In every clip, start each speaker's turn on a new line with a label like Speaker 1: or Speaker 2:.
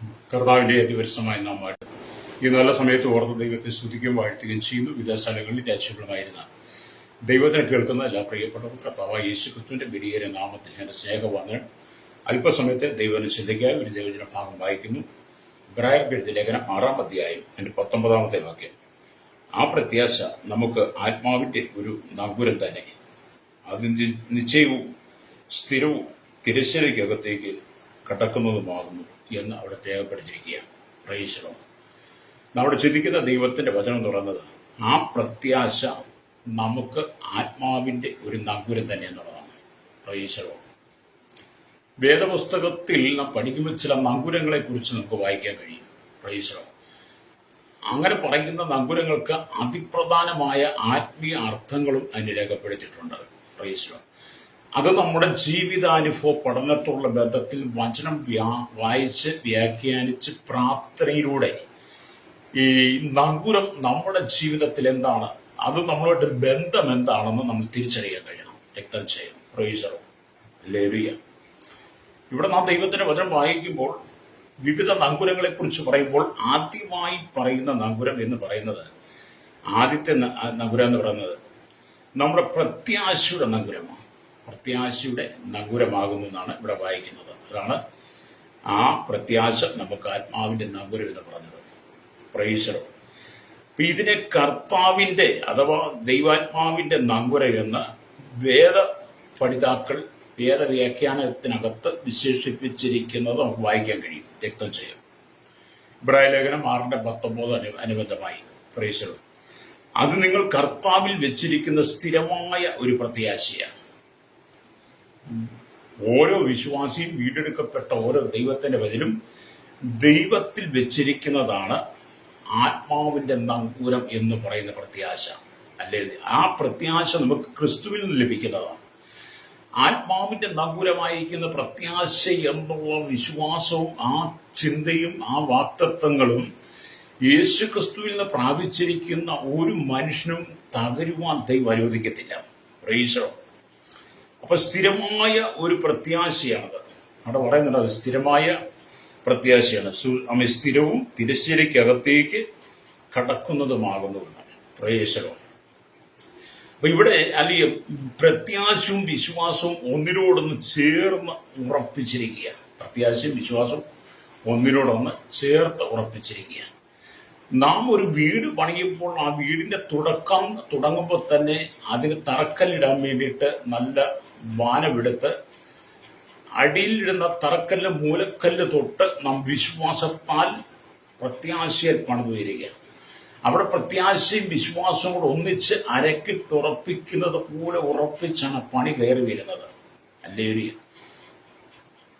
Speaker 1: കർത്താവിന്റെ അതിപരിസമായ നാമായിട്ട് ഈ നല്ല സമയത്ത് ഓർത്ത് ദൈവത്തെ സ്തുതിക്കുകയും വാഴ്ത്തുകയും ചെയ്യുന്നു. വിവിധ സ്ഥലങ്ങളിൽ രാജ്യങ്ങളുമായിരുന്ന ദൈവത്തിനെ കേൾക്കുന്ന എല്ലാ പ്രിയപ്പെട്ടവരും കർത്താവായ യേശു ക്രിസ്തുവിന്റെ വിലയേറിയ നാമത്തിൽ എന്റെ സ്നേഹവാദങ്ങൾ അല്പസമയത്തെ ദൈവത്തിന് ചിന്തിക്കാൻ ഒരു ദൈവജന ഭാഗം വായിക്കുന്നു. ഇബ്രായർക്ക് എഴുതിയ ലേഖനം 6-ാം അധ്യായം 19-ാമത്തെ വാക്യം. ആ പ്രത്യാശ നമുക്ക് ആത്മാവിന്റെ ഒരു നങ്കൂരം തന്നെ, അത് നിശ്ചയവും സ്ഥിരവും തിരശ്ശീലയ്ക്കകത്തേക്ക് കടക്കുന്നതുമാകുന്നു എന്ന് അവിടെ രേഖപ്പെടുത്തിയിരിക്കുകയാണ്. പ്രൈസലോ, നമ്മുടെ ചിന്തിക്കുന്ന ദൈവത്തിന്റെ വചനം തുറന്നത് ആ പ്രത്യാശ നമുക്ക് ആത്മാവിന്റെ ഒരു നങ്കൂരം തന്നെ എന്നുള്ളതാണ്. പ്രൈസലോ, വേദപുസ്തകത്തിൽ നാം പഠിക്കുമ്പോൾ ചില നങ്കൂരങ്ങളെ കുറിച്ച് നമുക്ക് വായിക്കാൻ കഴിയും. പ്രൈസലോ, അങ്ങനെ പറയുന്ന നങ്കൂരങ്ങൾക്ക് അതിപ്രധാനമായ ആത്മീയ അർത്ഥങ്ങളും അതിന് രേഖപ്പെടുത്തിയിട്ടുണ്ട്. പ്രൈസലോ, അത് നമ്മുടെ ജീവിതാനുഭവ പഠനത്തോടുള്ള ബന്ധത്തിൽ വചനം വായിച്ച് വ്യാഖ്യാനിച്ച് പ്രാർത്ഥനയിലൂടെ ഈ നങ്കൂരം നമ്മുടെ ജീവിതത്തിൽ എന്താണ്, അത് നമ്മളുമായിട്ട് ബന്ധം എന്താണെന്ന് നമ്മൾ തിരിച്ചറിയാൻ കഴിയണം. രക്തം ചെയ്യണം. പ്രൈസലോ, ഹല്ലേലൂയ. ഇവിടെ നാം ദൈവത്തിന്റെ വചനം വായിക്കുമ്പോൾ വിവിധ നങ്കൂരങ്ങളെ കുറിച്ച് പറയുമ്പോൾ ആദ്യമായി പറയുന്ന നങ്കൂരം എന്ന് പറയുന്നത്, ആദ്യത്തെ നങ്കൂരം എന്ന് പറയുന്നത് നമ്മുടെ പ്രത്യാശയുടെ നങ്കൂരമാണ്. പ്രത്യാശയുടെ നങ്കൂരമാകുന്നു എന്നാണ് ഇവിടെ വായിക്കുന്നത്. അതാണ് ആ പ്രത്യാശ നമുക്ക് ആത്മാവിന്റെ നങ്കൂരം എന്ന് പറഞ്ഞത്. പ്രൈസലോ, അപ്പൊ ഇതിനെ കർത്താവിന്റെ അഥവാ ദൈവാത്മാവിന്റെ നങ്കൂരം എന്ന് വേദ പഠിതാക്കൾ വേദവ്യാഖ്യാനത്തിനകത്ത് വിശേഷിപ്പിച്ചിരിക്കുന്നത് നമുക്ക് വായിക്കാൻ കഴിയും. രക്തം ചെയ്യും. ഇബ്രായ ലേഖനം 6-19 അനുബന്ധമായി. പ്രൈസലോ, അത് നിങ്ങൾ കർത്താവിൽ വെച്ചിരിക്കുന്ന സ്ഥിരമായ ഒരു പ്രത്യാശയാണ്. ഓരോ വിശ്വാസിയും വീണ്ടെടുക്കപ്പെട്ട ഓരോ ദൈവത്തിന്റെ വചനം ദൈവത്തിൽ വെച്ചിരിക്കുന്നതാണ് ആത്മാവിന്റെ നങ്കൂരം എന്ന് പറയുന്ന പ്രത്യാശ. അല്ലേ? ആ പ്രത്യാശ നമുക്ക് ക്രിസ്തുവിൽ നിന്ന് ലഭിക്കുന്നതാണ്. ആത്മാവിന്റെ നങ്കൂരമായിരിക്കുന്ന പ്രത്യാശ എന്നുള്ള വിശ്വാസവും ആ ചിന്തയും ആ വാക്തത്വങ്ങളും യേശു ക്രിസ്തുവിൽ നിന്ന് പ്രാപിച്ചിരിക്കുന്ന ഒരു മനുഷ്യനും തകരുവാൻ ദൈവം അനുവദിക്കത്തില്ല. പ്രൈസലോ, അപ്പൊ സ്ഥിരമായ ഒരു പ്രത്യാശയാണത്. അവിടെ പറയുന്നുണ്ട് അത് സ്ഥിരമായ പ്രത്യാശയാണ്. സ്ഥിരവും തിരശ്ശീലയ്ക്കകത്തേക്ക് കടക്കുന്നതുമാകുന്നു. പ്രൈസലോ, അപ്പൊ ഇവിടെ അല്ലെങ്കിൽ പ്രത്യാശയും വിശ്വാസവും ഒന്നിനോടൊന്ന് ചേർന്ന് ഉറപ്പിച്ചിരിക്കുക. പ്രത്യാശയും വിശ്വാസവും ഒന്നിനോടൊന്ന് ചേർത്ത് ഉറപ്പിച്ചിരിക്കുക. നാം ഒരു വീട് പണിയുമ്പോൾ ആ വീടിന്റെ തുടങ്ങുമ്പോൾ തന്നെ അതിന് തറക്കല്ലിടാൻ വേണ്ടിയിട്ട് നല്ല വാനമെടുത്ത് അടിയിലിടുന്ന തറക്കല്ല് മൂലക്കല്ല് തൊട്ട് നാം വിശ്വാസത്താൽ പ്രത്യാശയിൽ പണിതു വരിക. അവിടെ പ്രത്യാശയും വിശ്വാസവും കൂടെ ഒന്നിച്ച് അരക്കിട്ടുറപ്പിക്കുന്നത് പോലെ ഉറപ്പിച്ചാണ് പണി കയറി വരുന്നത്. ഹല്ലേലൂയ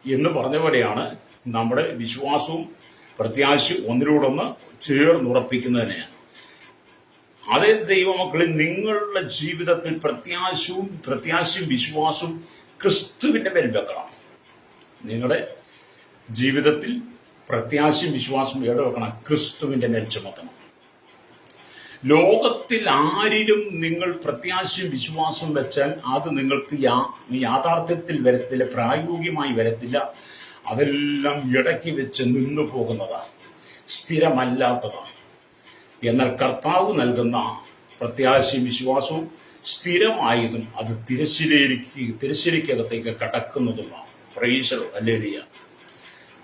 Speaker 1: എന്ന് പറഞ്ഞ പോലെയാണ് നമ്മുടെ വിശ്വാസവും പ്രത്യാശയും ഒന്നിനോടൊന്ന് ചേർന്നുറപ്പിക്കുന്നതിനെയാണ്. അതേ ദൈവമക്കളിൽ നിങ്ങളുടെ ജീവിതത്തിൽ പ്രത്യാശയും വിശ്വാസവും ക്രിസ്തുവിന്റെ മേൽ വെക്കണം. നിങ്ങളുടെ ജീവിതത്തിൽ പ്രത്യാശയും വിശ്വാസവും എവിടെ വെക്കണം? ക്രിസ്തുവിന്റെ മേൽ ചുമത്തണം. ലോകത്തിൽ ആരിലും നിങ്ങൾ പ്രത്യാശയും വിശ്വാസവും വെച്ചാൽ അത് നിങ്ങൾക്ക് യാഥാർത്ഥ്യത്തിൽ വരത്തില്ല, പ്രായോഗികമായി വരത്തില്ല. അതെല്ലാം ഇടയ്ക്ക് വെച്ച് നിന്നു പോകുന്നതാണ്, സ്ഥിരമല്ലാത്തതാണ്. എന്നാൽ കർത്താവ് നൽകുന്ന പ്രത്യാശയും വിശ്വാസവും സ്ഥിരമായതും അത് തിരശ്ശീലയ്ക്കകത്തേക്ക് കടക്കുന്നതുമാണ്. പ്രൈസലോ, ഹല്ലേലൂയ.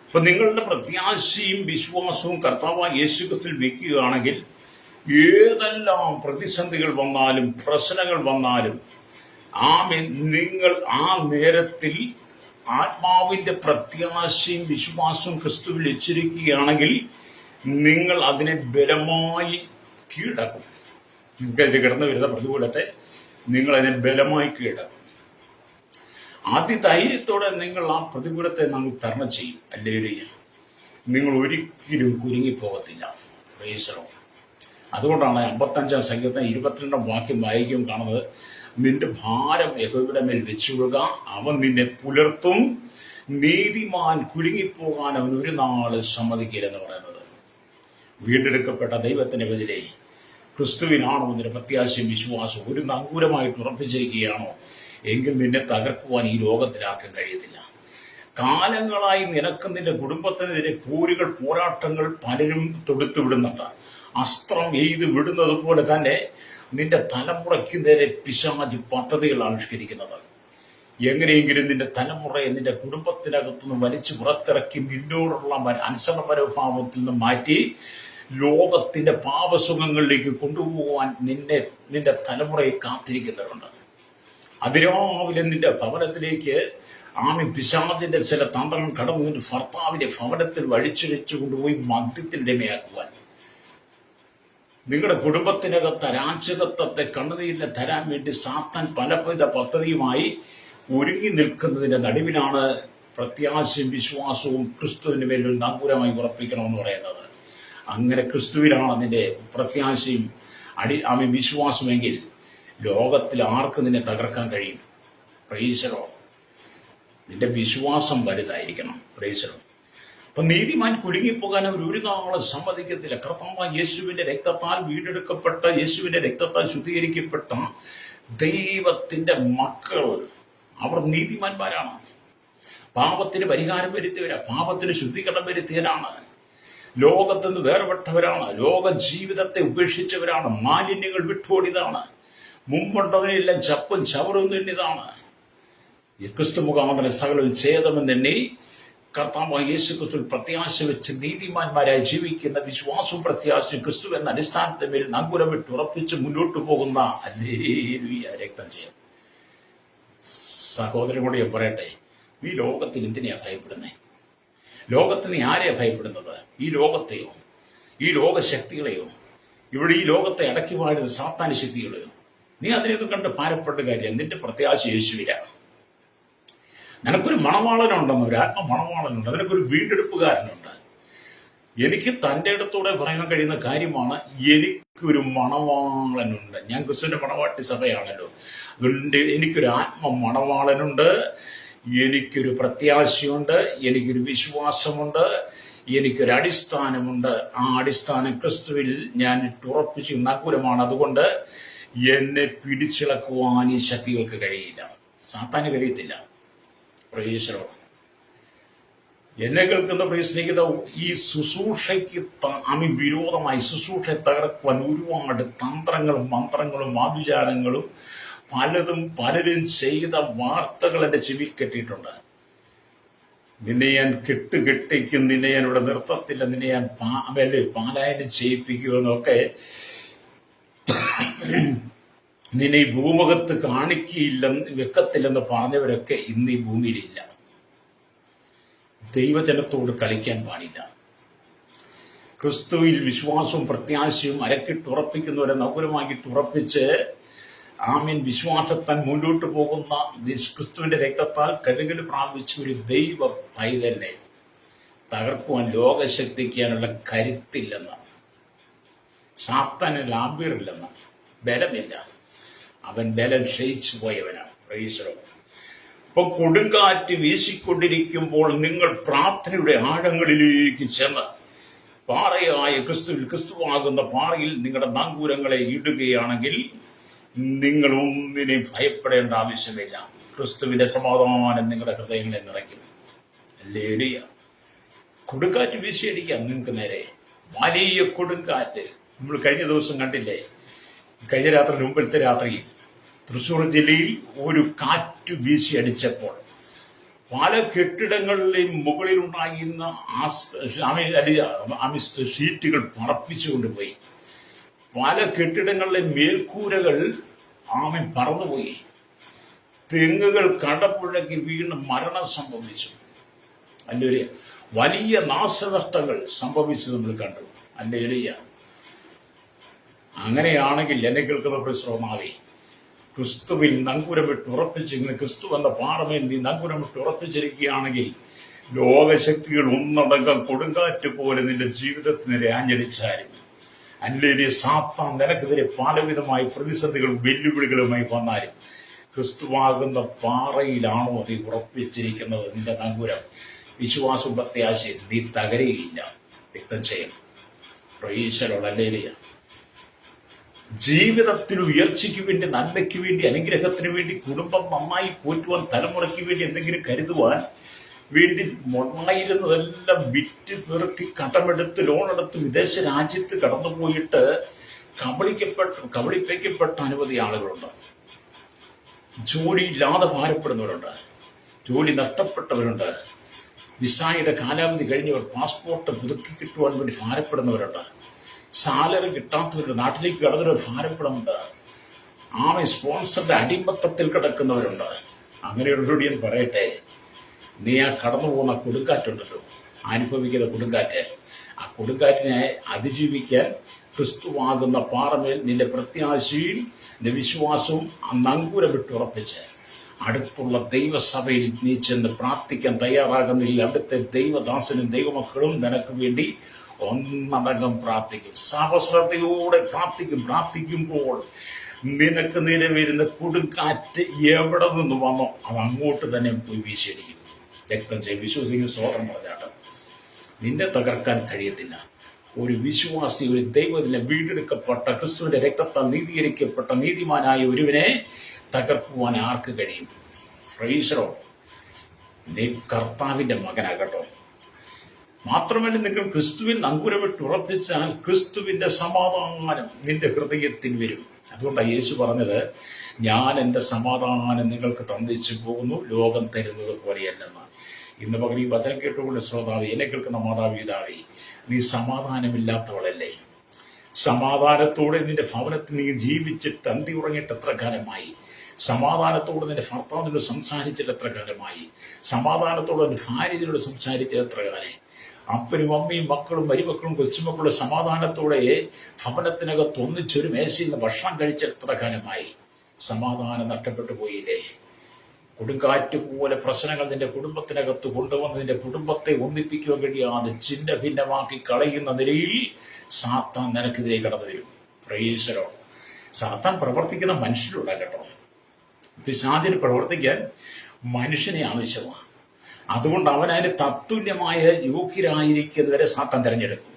Speaker 1: അപ്പൊ നിങ്ങളുടെ പ്രത്യാശയും വിശ്വാസവും കർത്താവായ യേശു ക്രിസ്തുവിൽ വെക്കുകയാണെങ്കിൽ ഏതെല്ലാം പ്രതിസന്ധികൾ വന്നാലും പ്രശ്നങ്ങൾ വന്നാലും നിങ്ങൾ ആ നേരത്തിൽ ആത്മാവിന്റെ പ്രത്യാശയും വിശ്വാസവും ക്രിസ്തുവിൽ വെച്ചിരിക്കുകയാണെങ്കിൽ നിങ്ങൾ അതിനെ ബലമായി കീഴടക്കും. നിങ്ങൾക്ക് കിടന്നു വരുന്ന പ്രതികൂലത്തെ നിങ്ങൾ അതിനെ ബലമായി കീഴടക്കും. ധൈര്യത്തോടെ നിങ്ങൾ ആ പ്രതികൂലത്തെ നമ്മൾ തരണം ചെയ്യും. ഹല്ലേലൂയ. നിങ്ങൾ ഒരിക്കലും കുരുങ്ങിപ്പോകത്തില്ല. പ്രൈസലോ, അതുകൊണ്ടാണ് 55-ാം സങ്കീർത്തനം 22-ാം വാക്യം വായിക്കും കാണുന്നത്, നിന്റെ ഭാരം യഹോവയുടെ മേൽ വെച്ചുകൊള്ളുക, അവൻ നിന്നെ പുലർത്തും, നീതിമാൻ കുലുങ്ങിപ്പോകാൻ അവൻ ഒരു നാള് സമ്മതിക്കില്ലെന്ന് പറയുന്നത്. വീണ്ടെടുക്കപ്പെട്ട ദൈവത്തിന്റെ ബദലേ ക്രിസ്തുവിനാണോ നിന്റെ പ്രത്യാശയും വിശ്വാസവും ഒരു നങ്കൂരമായിട്ട് ഉറപ്പിച്ചിരിക്കുകയാണോ എങ്കിൽ നിന്നെ തകർക്കുവാൻ ഈ ലോകത്തിലാക്കാൻ കഴിയത്തില്ല. കാലങ്ങളായി നിനക്ക് നിന്റെ കുടുംബത്തിനെതിരെ പോരാട്ടങ്ങൾ പലരും തൊടുത്തു വിടുന്നുണ്ട്. അസ്ത്രം എയ്ത് വിടുന്നത് പോലെ തന്നെ നിന്റെ തലമുറയ്ക്ക് നേരെ പിശാച് പദ്ധതികൾ ആവിഷ്കരിക്കുന്നത്. എങ്ങനെയെങ്കിലും നിന്റെ തലമുറയെ നിന്റെ കുടുംബത്തിനകത്തുനിന്ന് വലിച്ചു പുറത്തിറക്കി നിന്നോടുള്ള അനുസരണ മനോഭാവത്തിൽ നിന്ന് മാറ്റി ലോകത്തിന്റെ പാപസുഖങ്ങളിലേക്ക് കൊണ്ടുപോകാൻ നിന്റെ തലമുറയെ കാത്തിരിക്കുന്നവരുണ്ട്. അതിരാവിലെ നിന്റെ ഭവനത്തിലേക്ക് പിശാചിന്റെ ചില തന്ത്രങ്ങൾ കടന്നു നിന്റെ ഭർത്താവിന്റെ ഭവനത്തിൽ വഴിച്ചുവെച്ചു കൊണ്ടുപോയി മദ്യത്തിനിടമയാക്കുവാൻ, നിങ്ങളുടെ കുടുംബത്തിനകത്ത് അരാജകത്വത്തെ കണ്ണുനീരിനെ തരാൻ വേണ്ടി സാത്താൻ പലവിധ പദ്ധതിയുമായി ഒരുങ്ങി നിൽക്കുന്നതിന്റെ നടുവിലാണ് പ്രത്യാശയും വിശ്വാസവും ക്രിസ്തുവിന്റെ മേലൊരു നങ്കൂരമായി ഉറപ്പിക്കണമെന്ന് പറയുന്നത്. അങ്ങനെ ക്രിസ്തുവിലാണ് നിന്റെ പ്രത്യാശയും വിശ്വാസമെങ്കിൽ ലോകത്തിൽ ആർക്ക് നിന്നെ തകർക്കാൻ കഴിയും? പ്രൈസലോ. നിന്റെ വിശ്വാസം വലുതായിരിക്കണം. പ്രൈസലോ. അപ്പൊ നീതിമാൻ കുലുങ്ങിപ്പോകാൻ അവർ ഒരു നാളെ സമ്മതിക്കത്തില്ല. കർത്താവായ യേശുവിന്റെ രക്തത്താൽ വീണ്ടെടുക്കപ്പെട്ട, യേശുവിന്റെ രക്തത്താൽ ശുദ്ധീകരിക്കപ്പെട്ട ദൈവത്തിന്റെ മക്കൾ അവർ നീതിമാന്മാരാണ്. പാപത്തിന് പരിഹാരം വരുത്തിയവരാ, പാപത്തിന് ശുദ്ധീകരണം വരുത്തിയവരാണ്, ലോകത്തിൽ നിന്ന് വേർപെട്ടവരാണ്, ലോക ജീവിതത്തെ ഉപേക്ഷിച്ചവരാണ്, മാലിന്യങ്ങൾ വിട്ടോടിയതാണ്, മുമ്പുണ്ടതിനെല്ലാം ചപ്പും ചവറും നിന്നിതാണ്. ഈ ക്രിസ്തു മുഖാന്തരം സകലവും ഛേദമെന്നെണ്ണി കർത്താവായ യേശു ക്രിസ്തു പ്രത്യാശ വെച്ച് നീതിമാന്മാരായി ജീവിക്കുന്ന വിശ്വാസവും പ്രത്യാശയും ക്രിസ്തു എന്ന അടിസ്ഥാനത്തെ മേൽ നങ്കൂരമിട്ട് ഉറപ്പിച്ച് മുന്നോട്ട് പോകുന്ന ഹല്ലേലൂയ രക്തം ചെയ്യാം. സഹോദരനോട് ഞാൻ പറയട്ടെ, നീ ലോകത്തിൽ എന്തിനെയാ ഭയപ്പെടുന്നേ? ലോകത്തിൽ നീ ആരെയാ ഭയപ്പെടുന്നത്? ഈ ലോകത്തെയോ, ഈ ലോകശക്തികളെയോ, ഇവിടെ ഈ ലോകത്തെ അടക്കി വാഴുന്ന സാത്താന്യ ശക്തികളെയോ? നീ അതിനെയൊക്കെ കണ്ട് ഭാരപ്പെട്ട കാര്യം. നിന്റെ പ്രത്യാശ യേശുവിലാണ്. നിനക്കൊരു മണവാളനുണ്ടെന്ന്, ഒരു ആത്മ മണവാളനുണ്ട്, നിനക്കൊരു വീണ്ടെടുപ്പുകാരനുണ്ട്. എനിക്ക് തൻ്റെ ഇടത്തോടെ പറയാൻ കഴിയുന്ന കാര്യമാണ്, എനിക്കൊരു മണവാളനുണ്ട്. ഞാൻ ക്രിസ്തുവിന്റെ മണവാട്ടി സഭയാണല്ലോ. അതുകൊണ്ട് എനിക്കൊരു ആത്മ മണവാളനുണ്ട്, എനിക്കൊരു പ്രത്യാശയുണ്ട്, എനിക്കൊരു വിശ്വാസമുണ്ട്, എനിക്കൊരു അടിസ്ഥാനമുണ്ട്. ആ അടിസ്ഥാനം ക്രിസ്തുവിൽ ഞാൻ ഉറപ്പിച്ച് നങ്കൂരമാണ്. അതുകൊണ്ട് എന്നെ പിടിച്ചിളക്കുവാൻ ഈ ശക്തികൾക്ക് കഴിയില്ല, സാത്താന് കഴിയത്തില്ല. പ്രേക്ഷകർ, എന്നെ കേൾക്കുന്ന പ്രേക്ഷണികത, ഈ ശുശ്രൂഷയ്ക്ക് വിരോധമായി ശുശ്രൂഷയെ തകർക്കുവാൻ ഒരുപാട് തന്ത്രങ്ങളും മന്ത്രങ്ങളും ആഭിചാരങ്ങളും പലരും ചെയ്ത വാർത്തകൾ എന്റെ ചെവിയിൽ കെട്ടിയിട്ടുണ്ട്. നിന്നെ ഞാൻ കെട്ടിക്കും, നിന്നെ ഞാൻ ഇവിടെ നിർത്തത്തില്ല, നിന്നെ ഞാൻ പാലായനം ചെയ്യിപ്പിക്കുമെന്നൊക്കെ, നിന്നെ ഈ ഭൂമുഖത്ത് വെക്കത്തില്ലെന്ന് പറഞ്ഞവരൊക്കെ ഇന്ന് ഈ ഭൂമിയിലില്ല. ദൈവജനത്തോട് കളിക്കാൻ പാടില്ല. ക്രിസ്തുവിൽ വിശ്വാസവും പ്രത്യാശയും അരക്കിട്ടുറപ്പിക്കുന്നവരെ നൗകരമാക്കിയിട്ട് ഉറപ്പിച്ച് വിശ്വാസത്താൻ മുന്നോട്ട് പോകുന്ന ക്രിസ്തുവിന്റെ രക്തത്താൽ കഴുകൽ പ്രാപിച്ച ഒരു ദൈവ പൈതലിനെ തകർക്കുവാൻ ലോകശക്തിക്കാനുള്ള കരുത്തില്ലെന്ന്, സാത്താന് ലാഭ്യമില്ലെന്ന്, ബലമില്ല. അവൻ ബലം ക്ഷയിച്ചു പോയവനാണ്. പ്രൈസലോ. ഇപ്പൊ കൊടുങ്കാറ്റ് വീശിക്കൊണ്ടിരിക്കുമ്പോൾ നിങ്ങൾ പ്രാർത്ഥനയുടെ ആഴങ്ങളിലേക്ക് ചെന്ന് പാറയായ ക്രിസ്തുവാകുന്ന പാറയിൽ നിങ്ങളുടെ നങ്കൂരങ്ങളെ ഇടുകയാണെങ്കിൽ നിങ്ങൾ ഒന്നിനെ ഭയപ്പെടേണ്ട ആവശ്യമില്ല. ക്രിസ്തുവിന്റെ സമാധാനം നിങ്ങളുടെ ഹൃദയങ്ങളെ നിറയ്ക്കും. ഹല്ലേലൂയ. കൊടുങ്കാറ്റ് വീശിയടിക്കാം നിങ്ങൾക്ക് നേരെ, വലിയ കൊടുങ്കാറ്റ്. നമ്മൾ കഴിഞ്ഞ ദിവസം കണ്ടില്ലേ, കഴിഞ്ഞ രാത്രി, മുമ്പിലത്തെ രാത്രിയിൽ തൃശ്ശൂർ ജില്ലയിൽ ഒരു കാറ്റ് വീശി അടിച്ചപ്പോൾ പല കെട്ടിടങ്ങളിലെയും മുകളിലുണ്ടായിരുന്ന ഷീറ്റുകൾ പറപ്പിച്ചുകൊണ്ടുപോയി. പല കെട്ടിടങ്ങളിലെ മേൽക്കൂരകൾ പറന്നുപോയി. തെങ്ങുകൾ കടപുഴകി വീണ് മരണം സംഭവിച്ചു. അല്ലേലൂയ. വലിയ നാശനഷ്ടങ്ങൾ സംഭവിച്ചു നമ്മൾ കണ്ടു. അല്ലേലൂയ. അങ്ങനെയാണെങ്കിൽ എന്നെ കേൾക്കുന്ന പ്രശ്നമാവേ, ക്രിസ്തുവിൽ നങ്കൂരമിട്ട് ഉറപ്പിച്ചിരിക്കുന്ന ക്രിസ്തു എന്ന പാറമേൽ നീ നങ്കൂരമിട്ട് ഉറപ്പിച്ചിരിക്കുകയാണെങ്കിൽ ലോകശക്തികൾ ഒന്നടങ്കം കൊടുങ്കാറ്റ് പോലെ നിന്റെ ജീവിതത്തിനെതിരെ ആഞ്ഞടിച്ചാലും, അല്ലെങ്കിൽ സാത്താൻ നിനക്കെതിരെ പലവിധമായി പ്രതിസന്ധികളും വെല്ലുവിളികളുമായി വന്നാലും, ക്രിസ്തുവാകുന്ന പാറയിലാണോ നീ ഉറപ്പിച്ചിരിക്കുന്നത് നിന്റെ നങ്കൂരം, വിശ്വാസവും പ്രത്യാശയും, നീ തകരുകയില്ല. വ്യക്തം ചെയ്യണം. പ്രൈസലോട്. ഹല്ലേലൂയ. ജീവിതത്തിൽ ഉയർച്ചയ്ക്ക് വേണ്ടി, നന്മയ്ക്ക് വേണ്ടി, അനുഗ്രഹത്തിന് വേണ്ടി, കുടുംബം നന്നായി പോറ്റുവാൻ, തലമുറയ്ക്ക് വേണ്ടി എന്തെങ്കിലും കരുതുവാൻ വേണ്ടി ഉണ്ടായിരുന്നതെല്ലാം വിറ്റ് പെറുക്കി കടമെടുത്ത് ലോണെടുത്ത് വിദേശ രാജ്യത്ത് കടന്നുപോയിട്ട് കബളിപ്പിക്കപ്പെട്ട അനവധി ആളുകളുണ്ട്. ജോലിയില്ലാതെ ഭാരപ്പെടുന്നവരുണ്ട്, ജോലി നഷ്ടപ്പെട്ടവരുണ്ട്, വിസയുടെ കാലാവധി കഴിഞ്ഞവർ പാസ്പോർട്ട് പുതുക്കി കിട്ടുവാൻ വേണ്ടി ഭാരപ്പെടുന്നവരുണ്ട്, സാലറി കിട്ടാത്തവരുണ്ട്, നാട്ടിലേക്ക് കടന്നവർ ഭാരപ്പെടുന്നുണ്ട്, സ്പോൺസറുടെ അടിമത്തത്തിൽ കിടക്കുന്നവരുണ്ട്. അങ്ങനെയുള്ളവരോട് ഞാൻ പറയട്ടെ, നീ ആ കടന്നു പോകുന്ന കൊടുങ്കാറ്റുണ്ടല്ലോ, അനുഭവിക്കുന്ന കൊടുങ്കാറ്റ്, ആ കൊടുങ്കാറ്റിനെ അതിജീവിക്കാൻ ക്രിസ്തുവാകുന്ന പാറമേൽ നിന്റെ പ്രത്യാശയും നിന്റെ വിശ്വാസവും നങ്കൂരം വിട്ടുറപ്പിച്ച് അടുത്തുള്ള ദൈവസഭയിൽ നീ ചെന്ന് പ്രാർത്ഥിക്കാൻ തയ്യാറാകുന്നില്ല. അവിടുത്തെ ദൈവദാസനും ദൈവമക്കളും നിനക്ക് വേണ്ടി ഒന്നടങ്കം പ്രാർത്ഥിക്കും, സാവശ്രദ്ധയോടെ പ്രാർത്ഥിക്കുമ്പോൾ നിനക്ക് നേരെ വരുന്ന കൊടുങ്കാറ്റ് എവിടെ നിന്ന് വന്നോ അത് അങ്ങോട്ട് തന്നെ പോയി വീശിയടിക്കും. രക്തം ചെയ്ത് വിശ്വസിക്കുന്ന സ്തോത്രം പറഞ്ഞാട്ട് നിന്നെ തകർക്കാൻ കഴിയത്തില്ല. ഒരു വിശ്വാസി, ഒരു ദൈവത്തിലെ വീണ്ടെടുക്കപ്പെട്ട ക്രിസ്തുവിന്റെ രക്തത്താൽ നീതീകരിക്കപ്പെട്ട നീതിമാനായ ഒരുവനെ തകർക്കുവാൻ ആർക്ക് കഴിയും? ഫ്രൈസറോ, നീ കർത്താവിന്റെ മകനാകട്ടോ. മാത്രമല്ല, നിങ്ങൾ ക്രിസ്തുവിൽ നങ്കൂരമിട്ട് ഉറപ്പിച്ചാൽ ക്രിസ്തുവിന്റെ സമാധാനം നിന്റെ ഹൃദയത്തിൽ വരും. അതുകൊണ്ടാണ് യേശു പറഞ്ഞത്, ഞാൻ എൻ്റെ സമാധാനം നിങ്ങൾക്ക് തന്നിച്ചു പോകുന്നു, ലോകം തരുന്നത് പോലെയല്ലെന്ന്. ഇന്ന് പകൽ ഈ വചനം കേട്ടുകൊണ്ട് ശ്രോതാവേ, എന്നെ കേൾക്കുന്ന മാതാപിതാവേ, നീ സമാധാനമില്ലാത്തവളല്ലേ? സമാധാനത്തോടെ നിന്റെ ഭവനത്തിൽ നീ ജീവിച്ചിട്ട് അന്തി ഉറങ്ങിയിട്ട് എത്ര കാലമായി? സമാധാനത്തോടെ നിന്റെ ഭർത്താവിനോട് സംസാരിച്ചിട്ട് എത്ര കാലമായി? സമാധാനത്തോടെ നിന്റെ ഭാര്യയോട് സംസാരിച്ചിട്ട് എത്ര കാലമായി? അപ്പനും അമ്മയും മക്കളും മരുമക്കളും കൊച്ചുമക്കളും സമാധാനത്തോടെ ഭവനത്തിനകത്ത് ഒന്നിച്ചൊരു മേശയിൽ നിന്ന് ഭക്ഷണം കഴിച്ചിട്ട് എത്ര കാലമായി? സമാധാനം നഷ്ടപ്പെട്ടു പോയില്ലേ? കൊടുങ്കാറ്റ് പോലെ പ്രശ്നങ്ങൾ നിന്റെ കുടുംബത്തിനകത്ത് കൊണ്ടുവന്ന് നിന്റെ കുടുംബത്തെ ഒന്നിപ്പിക്കുവാൻ കഴിയാതെ ചിന്ന ഭിന്നമാക്കി കളയുന്ന നിലയിൽ സാത്താൻ നിനക്കെതിരെ കടന്നു വരും. പ്രൈസലോ, സാത്താൻ പ്രവർത്തിക്കുന്ന മനുഷ്യരുള്ള കേട്ടോ. പിശാചിന് പ്രവർത്തിക്കാൻ മനുഷ്യനെ ആവശ്യമാണ്. അതുകൊണ്ട് അവനതിന് തത്തുല്യമായ യോഗ്യരായിരിക്കുന്നവരെ സാത്താൻ തിരഞ്ഞെടുക്കും.